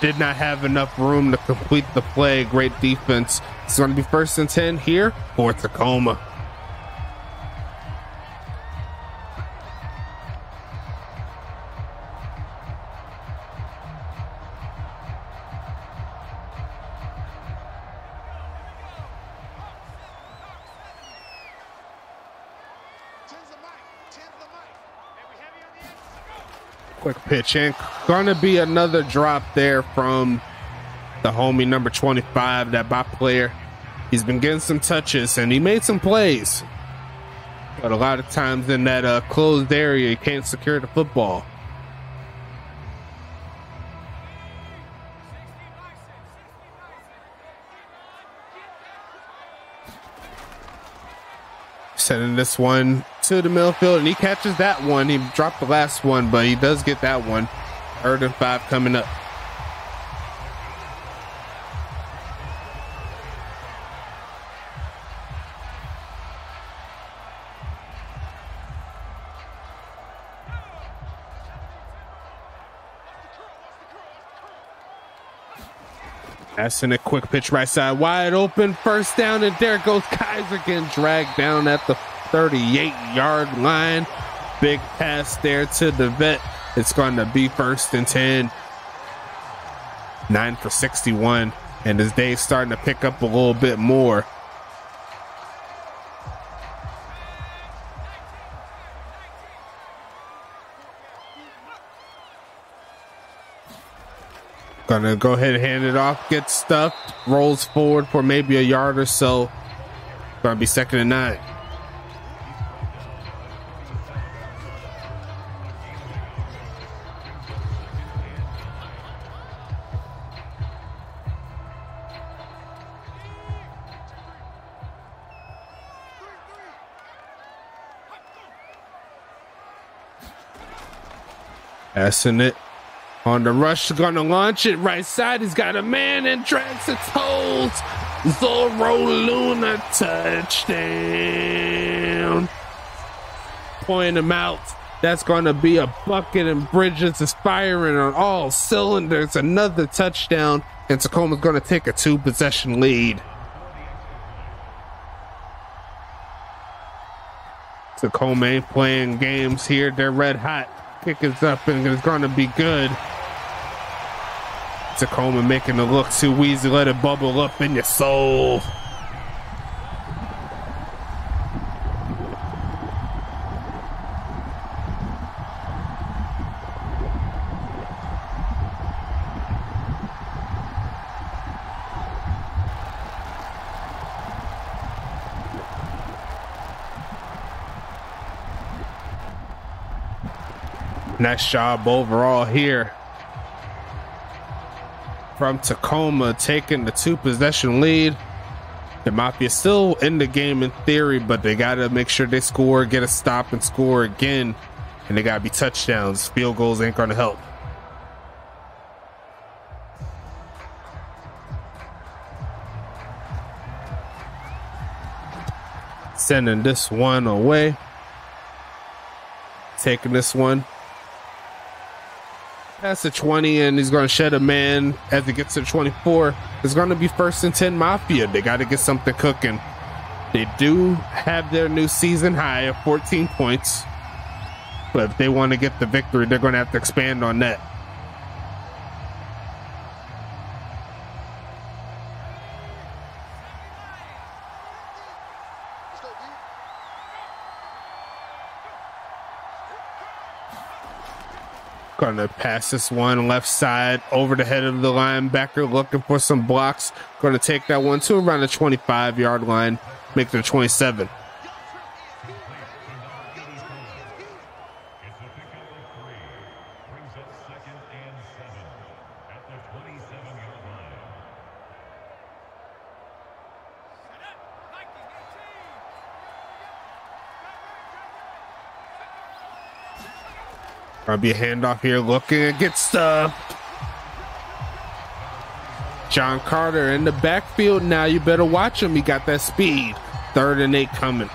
did not have enough room to complete the play. Great defense. It's going to be 1st and 10 here for Tacoma. Quick pitch, and gonna be another drop there from the homie number 25, that bot player. He's been getting some touches and he made some plays, but a lot of times in that closed area, you can't secure the football. Sending this one to the middle field, and he catches that one. He dropped the last one, but he does get that one. 3rd and 5 coming up. Passing a quick pitch right side, wide open, 1st down, and there goes Kaiser, getting dragged down at the 38-yard line. Big pass there to the vet. It's going to be 1st and 10. 9 for 61, and his day's starting to pick up a little bit more. Gonna go ahead and hand it off, get stuffed, rolls forward for maybe a yard or so. Gonna be 2nd and 9. Passing it. On the rush, gonna launch it right side. He's got a man and drags its holes. Zorro Luna touchdown. Point him out. That's gonna be a bucket, and Bridges is firing on all cylinders. Another touchdown, and Tacoma's gonna take a 2-possession lead. Tacoma ain't playing games here. They're red hot. Kick is up and it's gonna be good. Tacoma making it look too easy. Let it bubble up in your soul. Nice job overall here from Tacoma, taking the 2-possession lead. The Mafia still in the game in theory, but they got to make sure they score, get a stop, and score again. And they got to be touchdowns. Field goals ain't going to help. Sending this one away. Taking this one. Past the 20, and he's going to shed a man as he gets to 24. It's going to be 1st and 10 Mafia. They got to get something cooking. They do have their new season high of 14 points, but if they want to get the victory, they're going to have to expand on that. Gonna pass this one left side over the head of the linebacker, looking for some blocks. Gonna take that one to around the 25-yard line, make it a 27. Gonna be a handoff here, looking and get stuffed. John Carter in the backfield now. You better watch him. He got that speed. 3rd and 8 coming.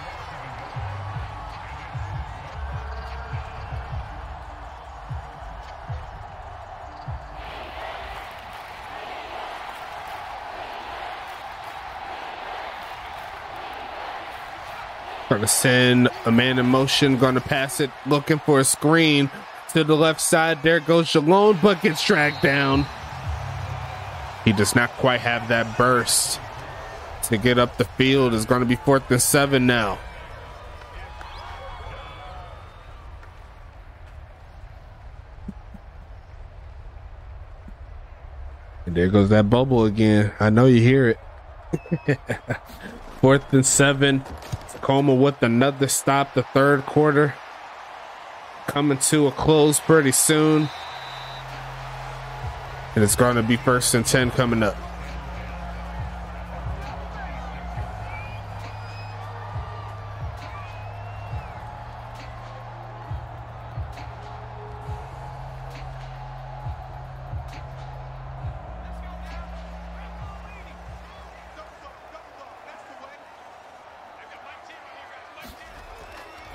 Gonna send a man in motion. Gonna pass it, looking for a screen. To the left side, there goes Jalone, but gets dragged down. He does not quite have that burst to get up the field. It's going to be 4th and 7 now. And there goes that bubble again. I know you hear it. 4th and 7. Tacoma with another stop, the 3rd quarter. Coming to a close pretty soon. And it's going to be 1st and 10 coming up.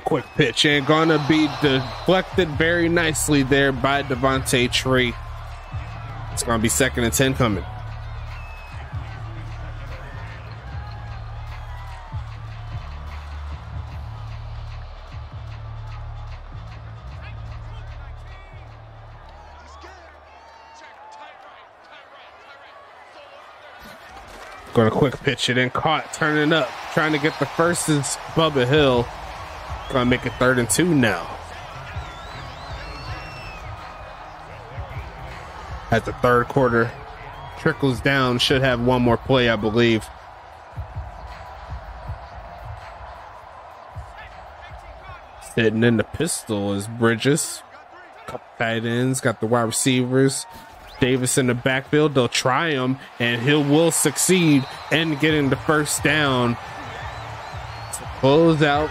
Quick pitch and gonna be deflected very nicely there by Devontae Tree. It's gonna be 2nd and 10 coming. Gonna quick pitch it and caught, turning up, trying to get the first is Bubba Hill. Gonna make it 3rd and 2 now. As the 3rd quarter trickles down, should have one more play, I believe. Sitting in the pistol is Bridges. Couple tight ends, got the wide receivers. Davis in the backfield, they'll try him, and he will succeed in getting the first down to close out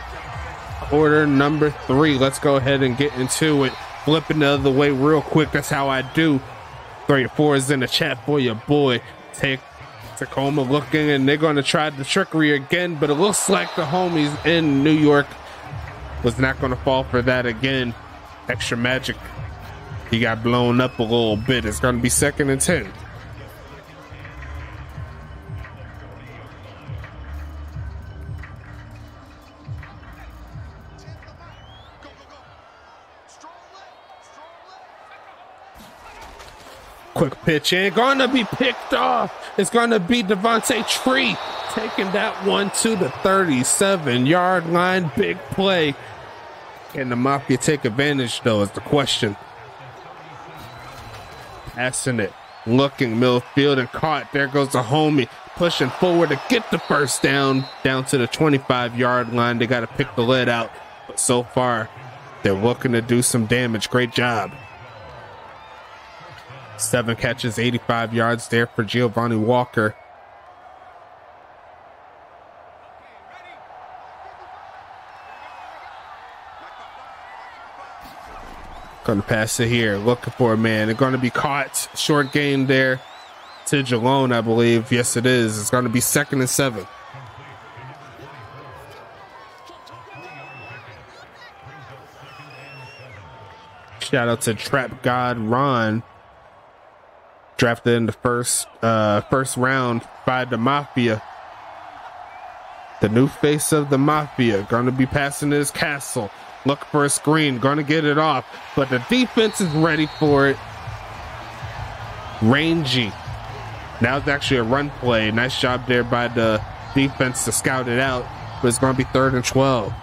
quarter number 3. Let's go ahead and get into it. flipping the other way real quick. That's how I do. 3 or 4 is in the chat for your boy. Take Tacoma looking, and they're going to try the trickery again, but it looks like the homies in New York was not going to fall for that again. Extra magic. He got blown up a little bit. It's going to be 2nd and 10. Quick pitch ain't gonna be picked off. It's gonna be Devontae Tree taking that one to the 37-yard line. Big play. Can the Mafia take advantage, though, is the question. Passing it, looking midfield and caught. There goes the homie pushing forward to get the first down to the 25-yard line. They got to pick the lid out, but so far they're looking to do some damage. Great job. 7 catches, 85 yards there for Giovanni Walker. Going to pass it here, looking for a man. They're going to be caught. Short gain there to Jalone, I believe. Yes, it is. It's going to be 2nd and 7. Shout out to Trap God Ron. Drafted in the first round by the Mafia. The new face of the Mafia. Going to be passing to his castle. Look for a screen. Going to get it off. But the defense is ready for it. Rangy. Now it's actually a run play. Nice job there by the defense to scout it out. But it's going to be 3rd and 12.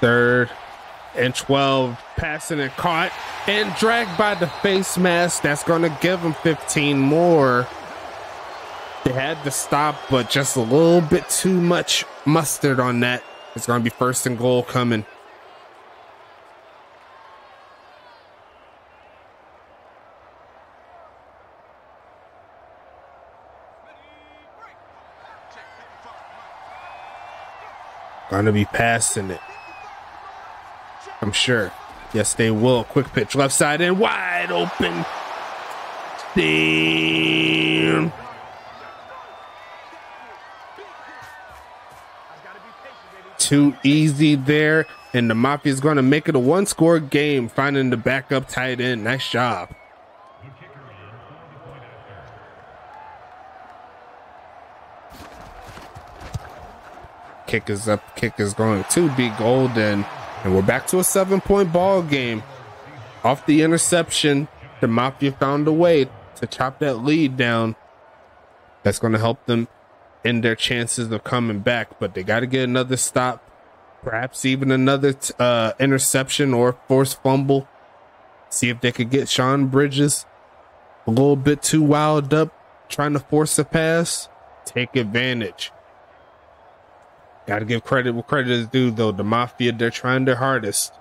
Third and 12, passing and caught and dragged by the face mask. That's going to give them 15 more. They had to stop, but just a little bit too much mustard on that. It's going to be 1st and goal coming. Going to be passing it. I'm sure. Yes, they will. Quick pitch left side and wide open. Damn. Too easy there. And the Mafia is going to make it a 1-score game, finding the backup tight end. Nice job. Kick is up. Kick is going to be golden. And we're back to a 7-point ball game. Off the interception, the Mafia found a way to chop that lead down. That's going to help them in their chances of coming back. But they got to get another stop. Perhaps even another interception or forced fumble. See if they could get Sean Bridges a little bit too wound up trying to force a pass. Take advantage. Got to give credit where credit is due, though. The Mafia, they're trying their hardest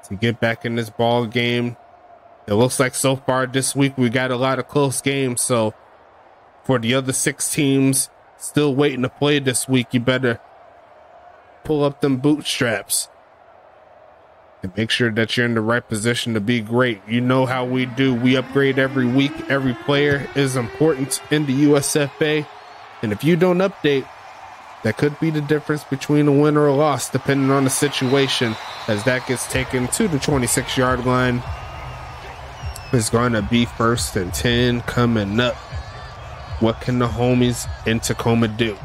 to get back in this ball game. It looks like so far this week we got a lot of close games. So for the other 6 teams still waiting to play this week, you better pull up them bootstraps and make sure that you're in the right position to be great. You know how we do. We upgrade every week. Every player is important in the USFA. And if you don't update, that could be the difference between a win or a loss, depending on the situation, as that gets taken to the 26-yard line. It's going to be 1st and 10 coming up. What can the homies in Tacoma do?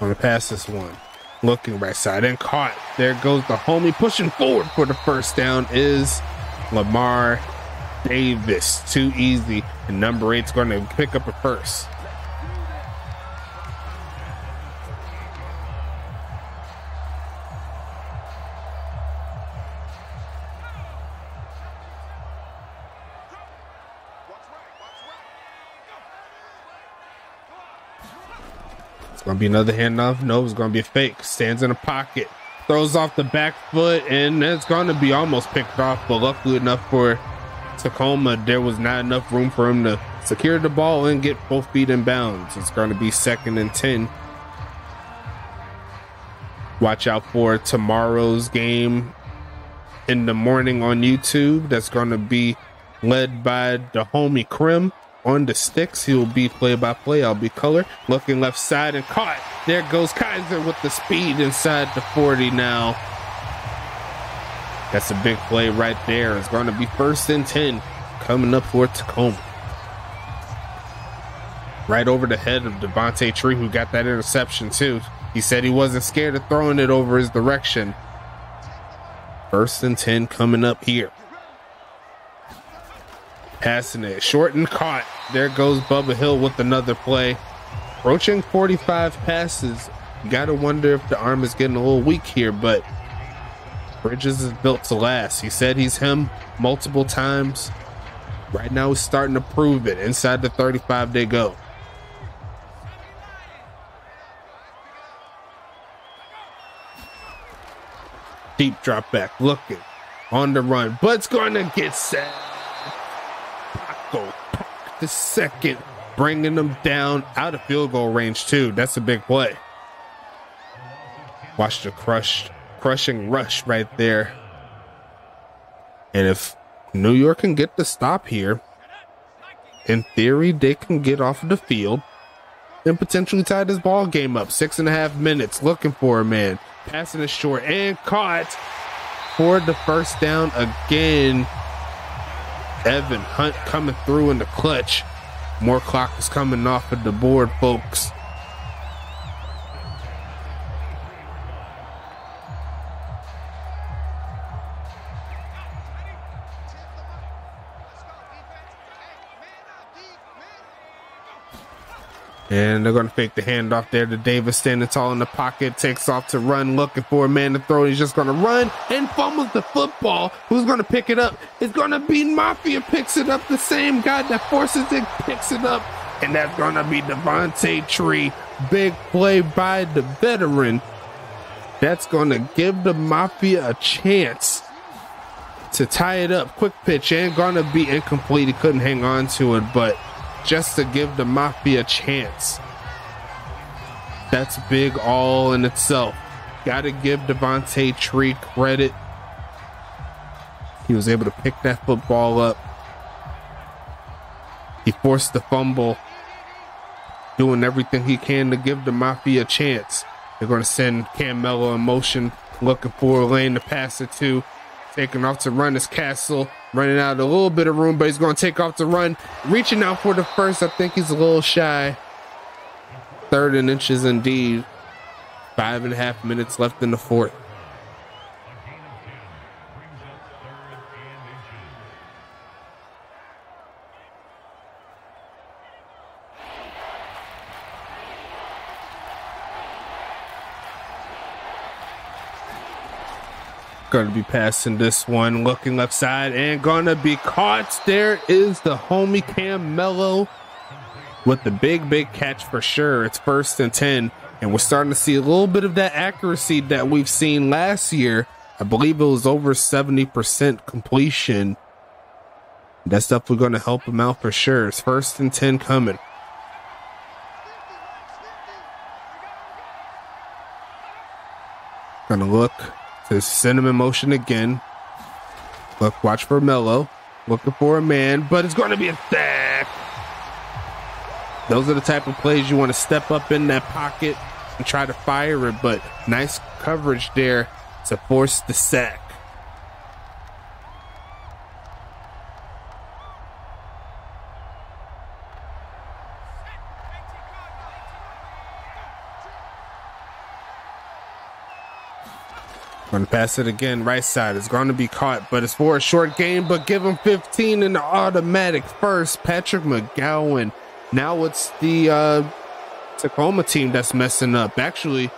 On the pass this one. Looking right side and caught. There goes the homie pushing forward for the first down is Lamar Davis. Too easy. And number 8's going to pick up a first. Gonna be another handoff. No, it's gonna be a fake. Stands in a pocket, throws off the back foot, and it's gonna be almost picked off. But luckily enough for Tacoma, there was not enough room for him to secure the ball and get both feet in bounds. It's gonna be 2nd and 10. Watch out for tomorrow's game in the morning on YouTube. That's gonna be led by the homie Krim. On the sticks, he will be play-by-play. I'll be color. Looking left side and caught. There goes Kaiser with the speed inside the 40 now. That's a big play right there. It's going to be 1st and 10 coming up for Tacoma. Right over the head of Devontae Tree, who got that interception too. He said he wasn't scared of throwing it over his direction. 1st and 10 coming up here. Passing it short and caught. There goes Bubba Hill with another play. Approaching 45 passes. You gotta wonder if the arm is getting a little weak here, but Bridges is built to last. He said he's him multiple times. Right now he's starting to prove it. Inside the 35 they go. Deep drop back, looking on the run, but it's going to get set. Paco, the second, bringing them down out of field goal range too. That's a big play. Watch the crushing rush right there. And if New York can get the stop here, in theory, they can get off of the field and potentially tie this ball game up. 6.5 minutes, looking for a man. Passing it short and caught for the 1st down again. Evan Hunt coming through in the clutch. More clock is coming off of the board, folks. And they're going to fake the handoff there to Davis, standing tall in the pocket, takes off to run, looking for a man to throw. He's just going to run and fumbles the football. Who's going to pick it up? It's going to be Mafia, picks it up. The same guy that forces it picks it up. And that's going to be Devontae Tree. Big play by the veteran. That's going to give the Mafia a chance to tie it up. Quick pitch and going to be incomplete. He couldn't hang on to it, but just to give the Mafia a chance. That's big all in itself. Gotta give Devontae Tree credit. He was able to pick that football up. He forced the fumble, doing everything he can to give the Mafia a chance. They're going to send Camelo in motion, looking for a lane to pass it to. Taking off to run is Castle. Running out a little bit of room, but he's going to take off to run. Reaching out for the first. I think he's a little shy. 3rd and inches indeed. 5.5 minutes left in the 4th. Gonna be passing this one, looking left side and gonna be caught. There is the homie Camelo with the big catch for sure. It's 1st and 10, and we're starting to see a little bit of that accuracy that we've seen last year. I believe it was over 70% completion. That's definitely gonna help him out for sure. It's 1st and 10 coming. Gonna look to send him in motion again. Look, watch for Melo. Looking for a man, but it's going to be a sack. Those are the type of plays you want to step up in that pocket and try to fire it, but nice coverage there to force the sack. Going to pass it again, right side. It's going to be caught, but it's for a short gain, but give him 15 in the automatic first. Patrick McGowan. Now it's the Tacoma team that's messing up. Actually,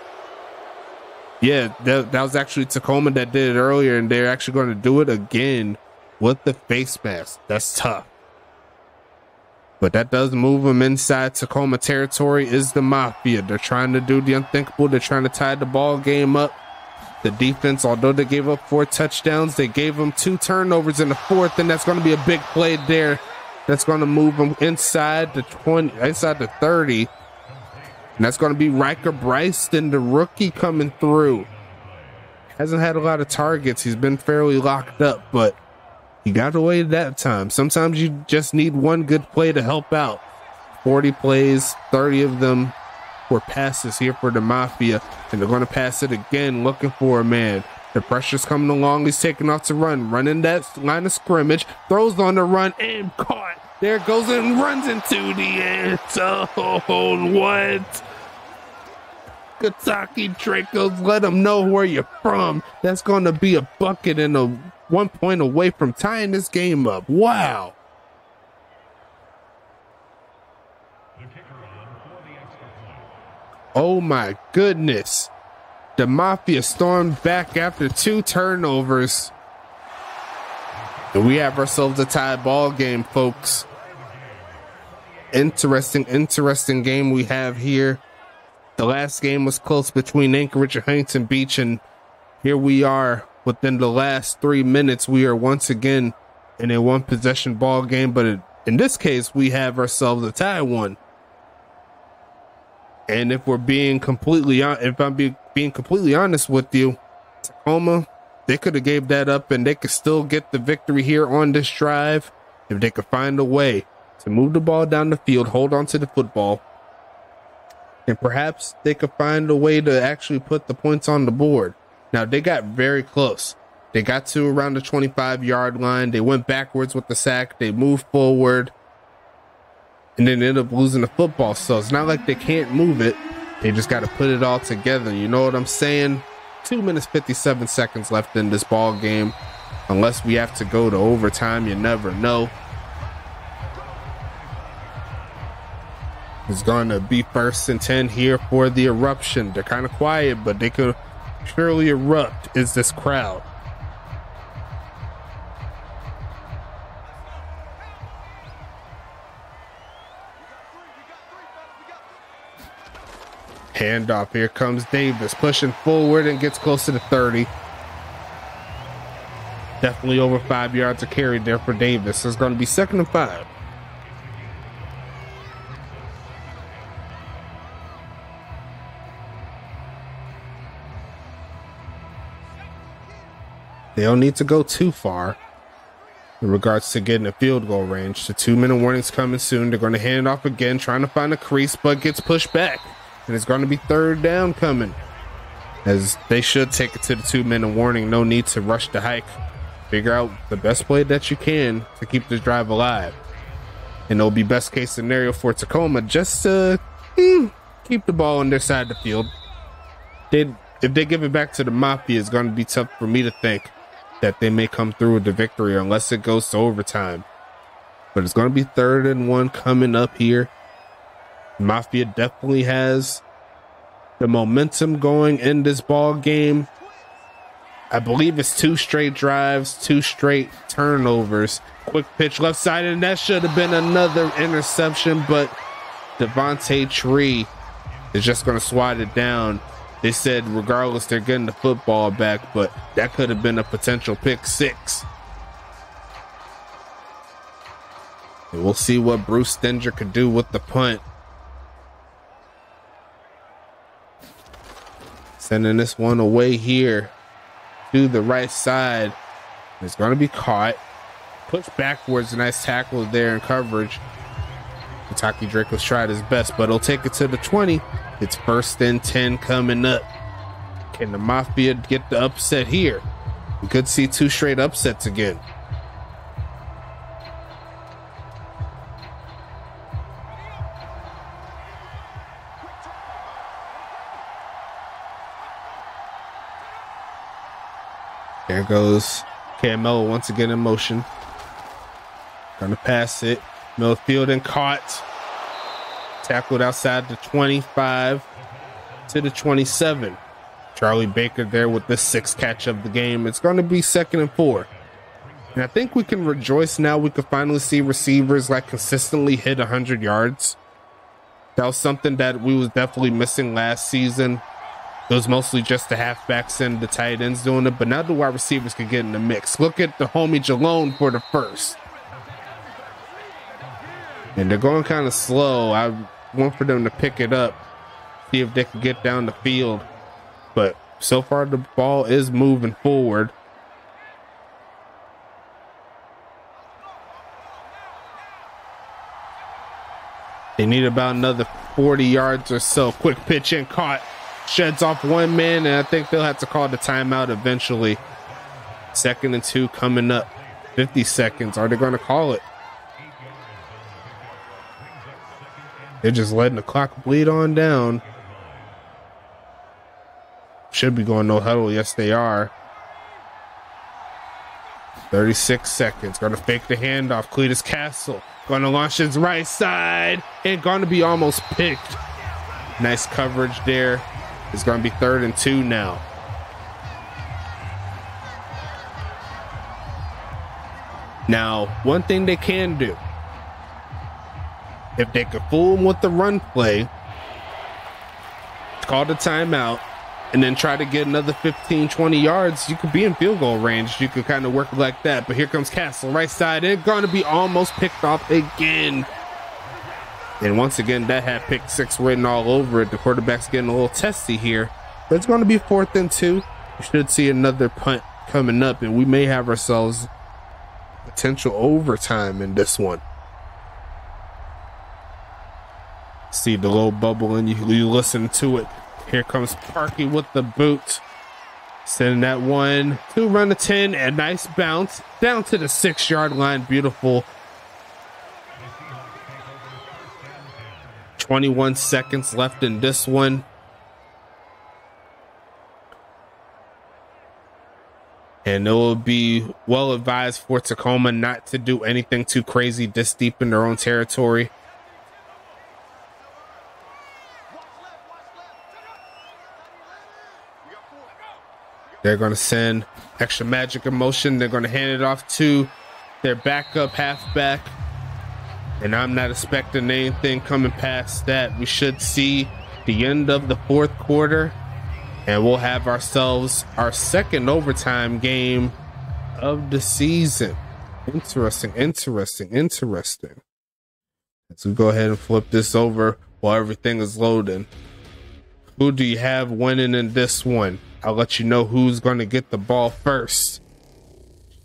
yeah, that was actually Tacoma that did it earlier, and they're actually going to do it again with the face mask. That's tough. But that does move them inside Tacoma territory. Is the Mafia. They're trying to do the unthinkable. They're trying to tie the ball game up. The defense, although they gave up 4 touchdowns, they gave them 2 turnovers in the 4th, and that's going to be a big play there. That's going to move them inside the 20, inside the 30. And that's going to be Riker Bryson, the rookie, coming through. Hasn't had a lot of targets. He's been fairly locked up, but he got away that time. Sometimes you just need one good play to help out. 40 plays, 30 of them were passes here for the Mafia, and they're going to pass it again, looking for a man. The pressure's coming along. He's taking off to run, running that line of scrimmage, throws on the run and caught. There it goes and runs into the end zone. What? Kentucky Dracos, let them know where you're from. That's going to be a bucket and a 1 point away from tying this game up. Wow. Oh my goodness. The Mafia stormed back after 2 turnovers. And we have ourselves a tie ball game, folks. Interesting game we have here. The last game was close between Anchorage and Huntington Beach, and here we are within the last 3 minutes. We are once again in a 1 possession ball game, but in this case, we have ourselves a tie one. And if we're being completely being completely honest with you, Tacoma, they could have gave that up and they could still get the victory here on this drive if they could find a way to move the ball down the field, hold on to the football, and perhaps they could find a way to actually put the points on the board. Now, they got very close. They got to around the 25-yard line. They went backwards with the sack. They moved forward, and then ended up losing the football. So it's not like they can't move it. They just got to put it all together. You know what I'm saying? 2 minutes, 57 seconds left in this ball game. Unless we have to go to overtime, you never know. It's going to be 1st and 10 here for the Eruption. They're kind of quiet, but they could surely erupt is this crowd. Handoff. Here comes Davis pushing forward and gets close to the 30. Definitely over 5 yards of carry there for Davis. It's going to be 2nd and 5. They don't need to go too far in regards to getting a field goal range. The 2-minute warning's coming soon. They're going to hand it off again, trying to find a crease, but gets pushed back. And it's going to be 3rd down coming, as they should take it to the 2-minute warning. No need to rush the hike. Figure out the best play that you can to keep this drive alive. And it'll be best case scenario for Tacoma just to keep the ball on their side of the field. If they give it back to the Mafia, it's going to be tough for me to think that they may come through with the victory unless it goes to overtime. But it's going to be 3rd and 1 coming up here. Mafia definitely has the momentum going in this ball game. I believe it's 2 straight drives, 2 straight turnovers. Quick pitch left side, and that should have been another interception, but Devontae Tree is just going to swat it down. They said regardless, they're getting the football back, but that could have been a potential pick 6. And we'll see what Bruce Stenger could do with the punt. Sending this one away here to the right side. It's going to be caught. Pushed backwards. Nice tackle there in coverage. Kentucky Dracos tried his best, but he'll take it to the 20. It's 1st and 10 coming up. Can the Mafia get the upset here? We could see 2 straight upsets again. There goes KML once again in motion. Gonna pass it. Millfield and caught. Tackled outside the 25 to the 27. Charlie Baker there with the 6th catch of the game. It's going to be 2nd and 4. And I think we can rejoice now. We could finally see receivers like consistently hit 100 yards. That was something that we was definitely missing last season. It was mostly just the halfbacks and the tight ends doing it, but now the wide receivers can get in the mix. Look at the homie Jalone for the first. And they're going kind of slow. I want for them to pick it up, see if they can get down the field. But so far the ball is moving forward. They need about another 40 yards or so. Quick pitch in, caught. Sheds off one man, and I think they'll have to call the timeout eventually. 2nd and 2 coming up. 50 seconds. Are they going to call it? They're just letting the clock bleed on down. Should be going no huddle. Yes, they are. 36 seconds. Going to fake the handoff. Cletus Castle going to launch his right side and going to be almost picked. Nice coverage there. It's going to be 3rd and 2 now. Now, one thing they can do, if they could fool them with the run play, call the timeout, and then try to get another 15, 20 yards, you could be in field goal range. You could kind of work like that. But here comes Castle, right side. It's going to be almost picked off again. And once again, that had pick 6 written all over it. The quarterback's getting a little testy here. But it's going to be 4th and 2. We should see another punt coming up, and we may have ourselves potential overtime in this one. See the little bubble and you listen to it. Here comes Parkey with the boot. Sending that 1-2 run to 10. A nice bounce down to the 6-yard line. Beautiful. 21 seconds left in this one. And it will be well advised for Tacoma not to do anything too crazy this deep in their own territory. They're going to send extra magic emotion. They're going to hand it off to their backup halfback. And I'm not expecting anything coming past that. We should see the end of the 4th quarter. And we'll have ourselves our 2nd overtime game of the season. Interesting, interesting, interesting. Let's go ahead and flip this over while everything is loading. Who do you have winning in this one? I'll let you know who's going to get the ball first.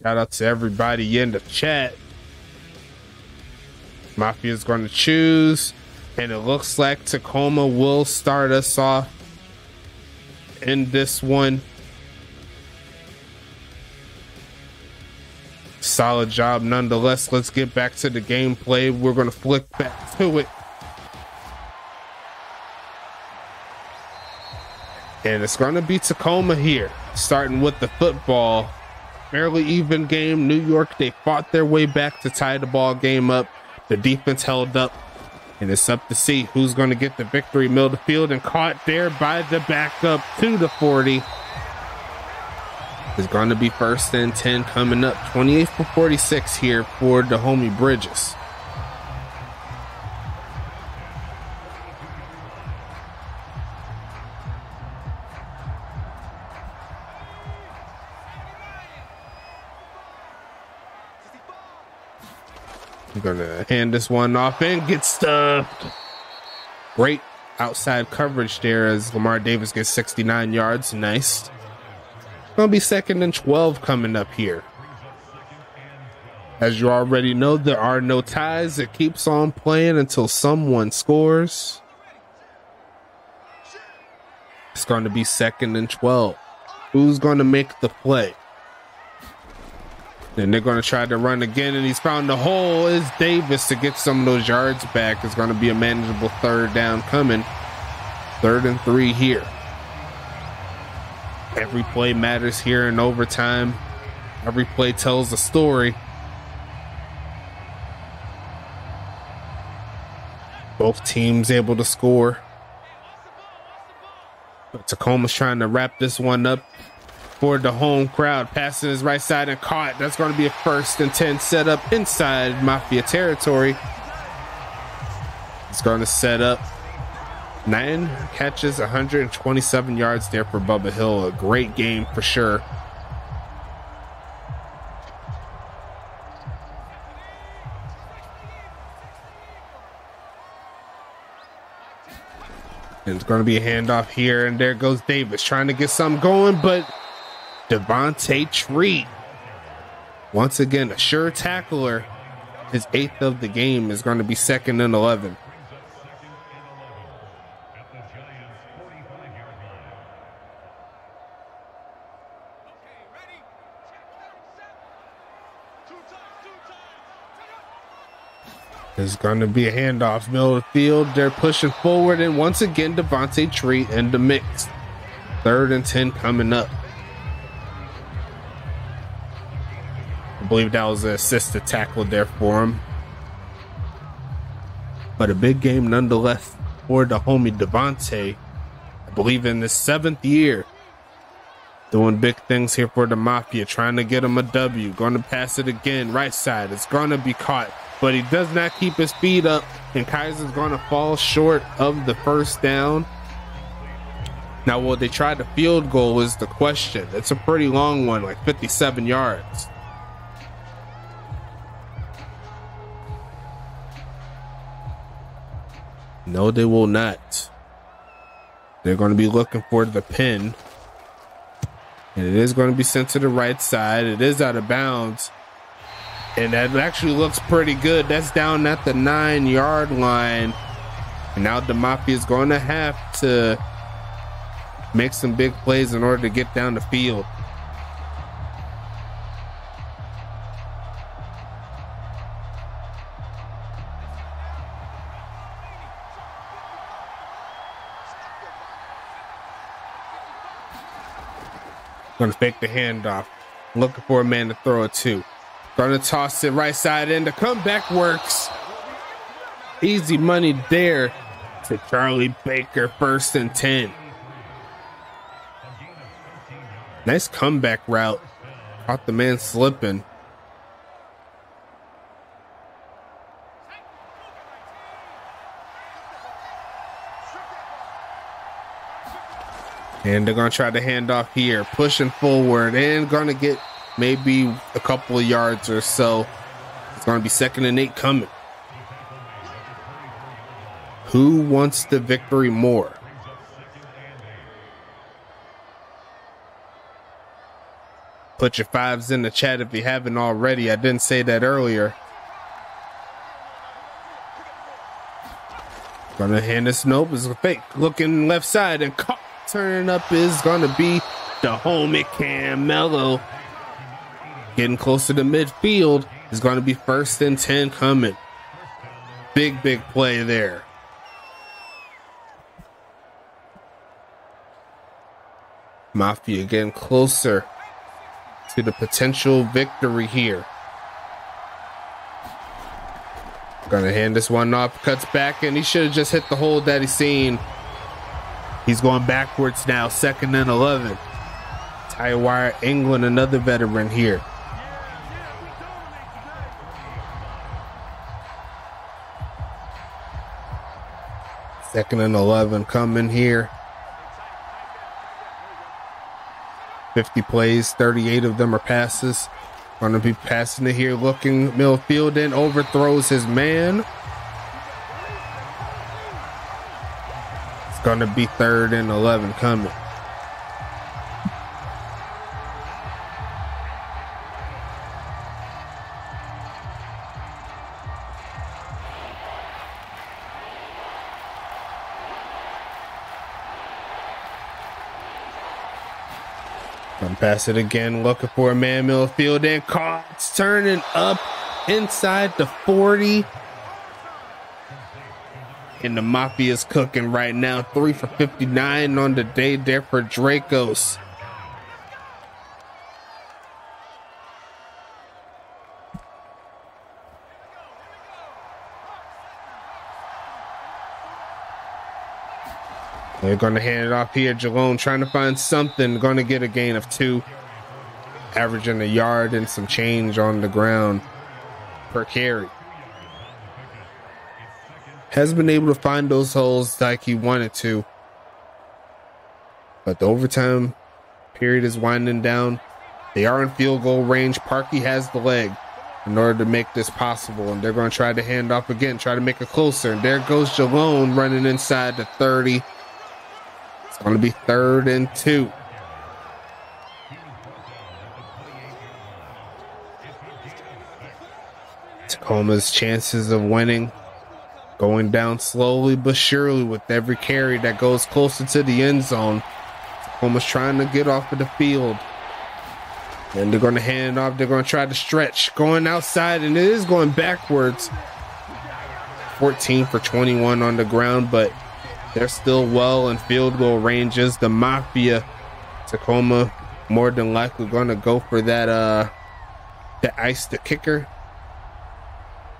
Shout out to everybody in the chat. Mafia is going to choose, and it looks like Tacoma will start us off in this one. Solid job nonetheless. Let's get back to the gameplay. We're going to flick back to it. And it's going to be Tacoma here, starting with the football. Fairly even game. New York, they fought their way back to tie the ball game up. The defense held up, and it's up to see who's going to get the victory. Middle of the field and caught there by the backup to the 40. It's going to be 1st and 10 coming up. 28 for 46 here for the homie Bridges. I'm gonna hand this one off and get stuffed. Great outside coverage there as Lamar Davis gets 69 yards. Nice. Gonna be 2nd and 12 coming up here. As you already know, there are no ties. It keeps on playing until someone scores. It's going to be 2nd and 12. Who's going to make the play? Then they're going to try to run again, and he's found the hole. Is Davis to get some of those yards back. It's going to be a manageable 3rd down coming. 3rd and 3 here. Every play matters here in overtime. Every play tells a story. Both teams able to score. But Tacoma's trying to wrap this one up. for the home crowd. Passing his right side and caught. That's going to be a 1st and 10 setup inside Mafia territory. It's going to set up 9 catches, 127 yards there for Bubba Hill. A great game for sure. And it's going to be a handoff here, and there goes Davis trying to get something going, but Devontae Treat, once again, a sure tackler. His 8th of the game is going to be 2nd and 11. There's going to be a handoff, middle of the field. They're pushing forward, and once again, Devontae Treat in the mix. 3rd and 10 coming up. I believe that was an assisted tackle there for him. But a big game nonetheless for the homie Devontae. I believe in his 7th year. Doing big things here for the Mafia, trying to get him a W. Going to pass it again, right side. It's going to be caught, but he does not keep his feet up, and Kaiser's going to fall short of the 1st down. Now, will they try the field goal is the question. It's a pretty long one, like 57 yards. No, they will not. They're going to be looking for the pin. And it is going to be sent to the right side. It is out of bounds. And that actually looks pretty good. That's down at the 9-yard line. And now the Mafia is going to have to make some big plays in order to get down the field. Going to fake the handoff. Looking for a man to throw it to. Going to toss it right side in. The comeback works. Easy money there to Charlie Baker. 1st and 10. Nice comeback route. Caught the man slipping. And they're going to try to hand off here. Pushing forward and going to get maybe a couple of yards or so. It's going to be 2nd and 8 coming. Who wants the victory more? Put your 5s in the chat if you haven't already. I didn't say that earlier. Gonna hand this. Nope, it's a fake. Looking left side and caught. Turning up is gonna be the homie Camelo. Getting closer to midfield is gonna be 1st and 10 coming. Big play there. Mafia getting closer to the potential victory here. Gonna hand this one off, cuts back, and he should have just hit the hole that he's seen. He's going backwards now, 2nd and 11. Tywire England, another veteran here. Second and 11 coming here. 50 plays, 38 of them are passes. Going to be passing it here, looking midfield and overthrows his man. Going to be 3rd and 11 coming. Gonna pass it again, looking for a man, middle field and caught. It's turning up inside the 40. And the Mafia's cooking right now. 3 for 59 on the day there for Dracos. They're going to hand it off here. Jalone trying to find something. Going to get a gain of 2. Averaging a yard and some change on the ground per carry. Hasn't been able to find those holes like he wanted to. But the overtime period is winding down. They are in field goal range. Parkey has the leg in order to make this possible. And they're going to try to hand off again, try to make it closer. And there goes Jalone running inside the 30. It's going to be 3rd and 2. Tacoma's chances of winning going down slowly but surely with every carry that goes closer to the end zone. Tacoma's trying to get off of the field. And they're going to hand it off. They're going to try to stretch. Going outside, and it is going backwards. 14 for 21 on the ground, but they're still well in field goal ranges. The Mafia, Tacoma, more than likely going to go for that, to ice the kicker.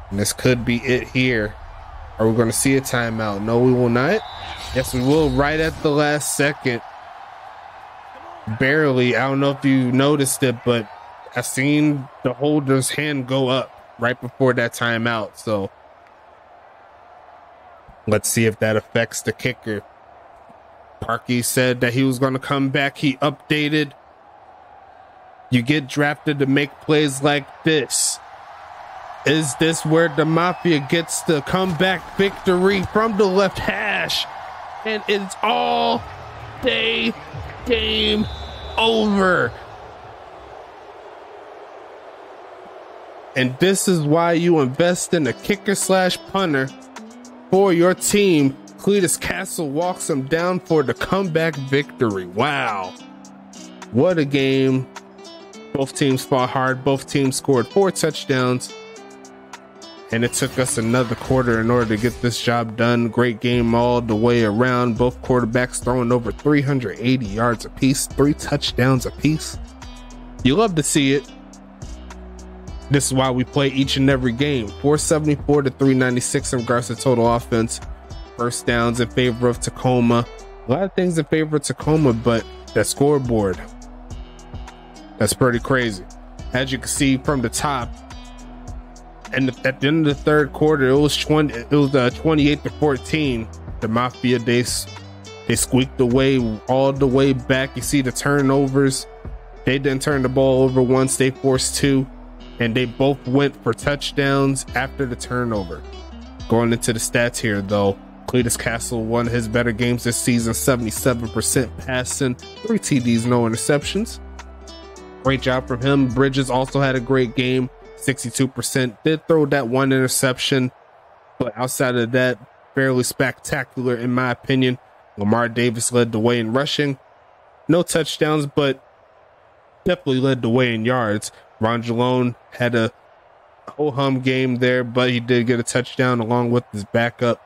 And this could be it here. Are we going to see a timeout? No, we will not. Yes, we will, right at the last second. Barely. I don't know if you noticed it, but I seen the holder's hand go up right before that timeout. So let's see if that affects the kicker. Parkey said that he was going to come back. He updated. You get drafted to make plays like this. Is this where the Mafia gets the comeback victory from the left hash? And it's all day game over. And this is why you invest in a kicker / punter for your team. Cletus Castle walks him down for the comeback victory. Wow. What a game. Both teams fought hard. Both teams scored 4 touchdowns. And it took us another quarter in order to get this job done. Great game all the way around. Both quarterbacks throwing over 380 yards apiece, 3 touchdowns apiece. You love to see it. This is why we play each and every game. 474 to 396 in regards to total offense. First downs in favor of Tacoma. A lot of things in favor of Tacoma, but that scoreboard, that's pretty crazy. As you can see from the top, and at the end of the third quarter, it was 28 to 14. The Mafia, they squeaked away all the way back. You see the turnovers. They didn't turn the ball over once. They forced 2, and they both went for touchdowns after the turnover. Going into the stats here, though, Cletus Castle won his better games this season. 77% passing, 3 TDs, no interceptions. Great job from him. Bridges also had a great game. 62%. Did throw that 1 interception, but outside of that, fairly spectacular in my opinion. Lamar Davis led the way in rushing. No touchdowns, but definitely led the way in yards. Ron Jalone had a ho-hum game there, but he did get a touchdown along with his backup.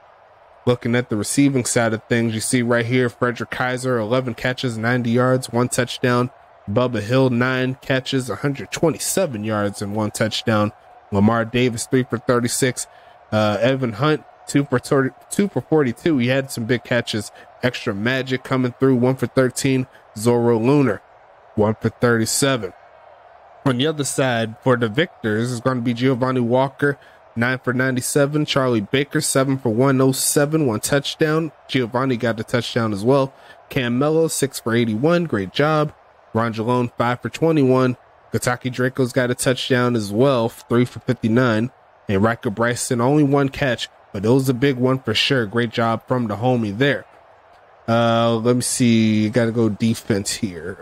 Looking at the receiving side of things, you see right here, Frederick Kaiser, 11 catches, 90 yards, 1 touchdown. Bubba Hill, 9 catches, 127 yards, and 1 touchdown. Lamar Davis, 3 for 36. Evan Hunt, 2 for 42. He had some big catches. Extra Magic coming through, 1 for 13. Zorro Lunar, 1 for 37. On the other side, for the victors, is going to be Giovanni Walker, 9 for 97. Charlie Baker, 7 for 107, 1 touchdown. Giovanni got the touchdown as well. Cam Mello, 6 for 81. Great job. Ron Jalone, 5 for 21. Gataki Draco's got a touchdown as well, 3 for 59. And Riker Bryson, only 1 catch, but it was a big one for sure. Great job from the homie there. Let me see. Got to go defense here.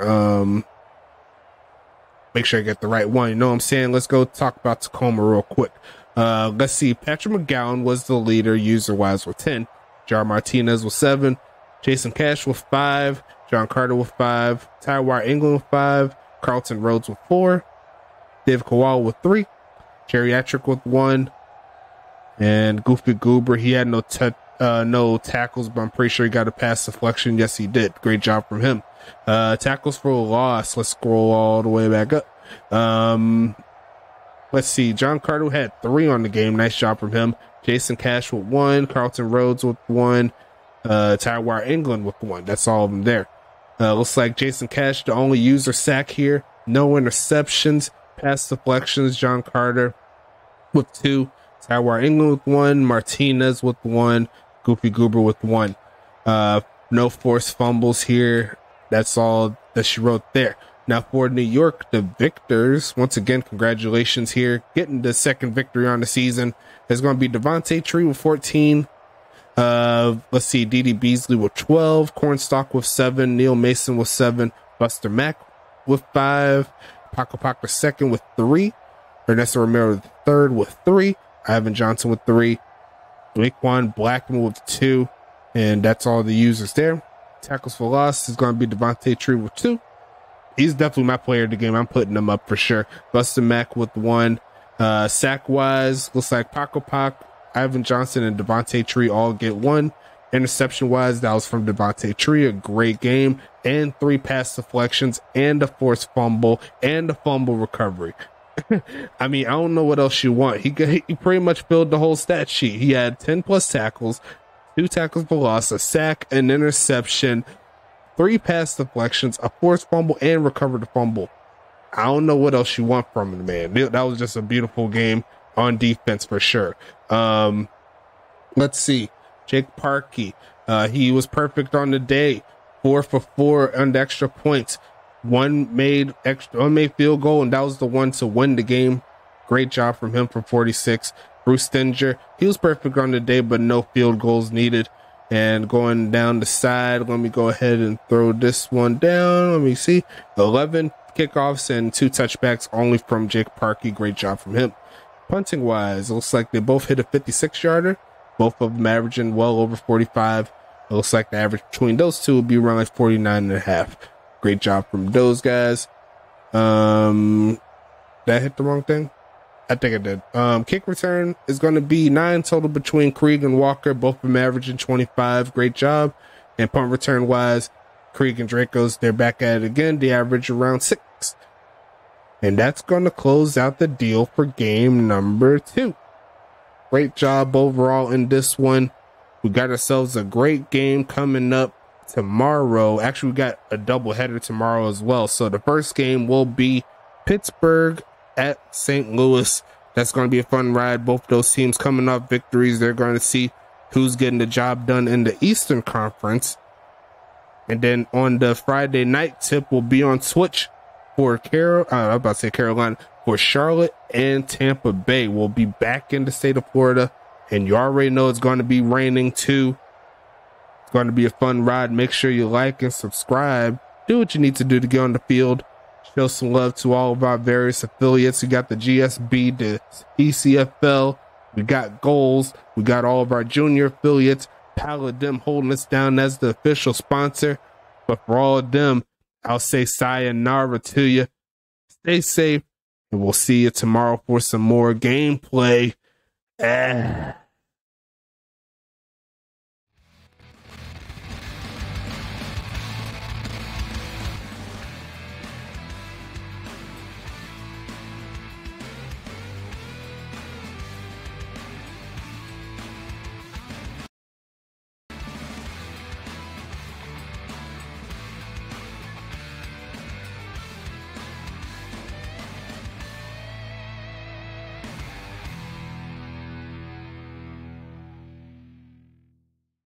Make sure I get the right one. You know what I'm saying? Let's go talk about Tacoma real quick. Let's see. Patrick McGowan was the leader user-wise with 10. Jar Martinez with 7. Jason Cash with 5. John Carter with 5, Tywire England with 5, Carlton Rhodes with 4, Dave Kowal with 3, Geriatric with 1, and Goofy Goober, he had no tackles, but I'm pretty sure he got a pass deflection. Yes, he did. Great job from him. Tackles for a loss. Let's scroll all the way back up. Let's see. John Carter had 3 on the game. Nice job from him. Jason Cash with 1, Carlton Rhodes with 1, Taiwan, England with 1. That's all of them there. Looks like Jason Cash, the only user sack here. No interceptions, pass deflections. John Carter with 2. Taiwan, England with 1. Martinez with 1. Goofy Goober with 1. No forced fumbles here. That's all that she wrote there. Now for New York, the victors, once again, congratulations here. Getting the second victory on the season is going to be Devontae Tree with 14. Let's see, Dede Beasley with 12. Cornstalk with 7. Neil Mason with 7. Buster Mack with 5. Paco Paco II with 3. Ernesto Romero III with 3. Ivan Johnson with 3. Laquan Blackman with 2. And that's all the users there. Tackles for loss is going to be Devontae Tree with 2. He's definitely my player of the game. I'm putting him up for sure. Buster Mack with 1. Sack wise, looks like Paco Pac, Ivan Johnson, and Devontae Tree all get 1. Interception wise, that was from Devontae Tree. A great game. And 3 pass deflections, and a forced fumble, and a fumble recovery. I mean, I don't know what else you want. He pretty much filled the whole stat sheet. He had 10 plus tackles, 2 tackles for loss, a sack, an interception, 3 pass deflections, a forced fumble, and recovered the fumble. I don't know what else you want from him, man. That was just a beautiful game on defense for sure. Let's see. Jake Parkey. He was perfect on the day. 4 for 4 on the extra points. One made field goal, and that was the one to win the game. Great job from him from 46. Bruce Stinger, he was perfect on the day, but no field goals needed. And going down the side, let me go ahead and throw this one down. Let me see. 11 kickoffs and 2 touchbacks only from Jake Parkey. Great job from him. Punting wise, it looks like they both hit a 56-yarder. Both of them averaging well over 45. It looks like the average between those two would be around like 49.5. Great job from those guys. Did I hit the wrong thing? I think I did. Kick return is going to be 9 total between Krieg and Walker. Both of them averaging 25. Great job. And punt return wise, Krieg and Dracos, they're back at it again. They average around 6. And that's going to close out the deal for game number 2. Great job overall in this one. We got ourselves a great game coming up tomorrow. Actually, we got a doubleheader tomorrow as well. So the first game will be Pittsburgh at St. Louis. That's going to be a fun ride. Both those teams coming off victories. They're going to see who's getting the job done in the Eastern Conference. And then on the Friday night tip, will be on Twitch for Carolina, for Charlotte and Tampa Bay. We'll be back in the state of Florida, and you already know it's going to be raining too. It's going to be a fun ride. Make sure you like and subscribe. Do what you need to do to get on the field. Show some love to all of our various affiliates. We got the GSB, the ECFL. We got Goals. We got all of our junior affiliates. Paladin holding us down as the official sponsor. But for all of them, I'll say sayonara to you. Stay safe, and we'll see you tomorrow for some more gameplay.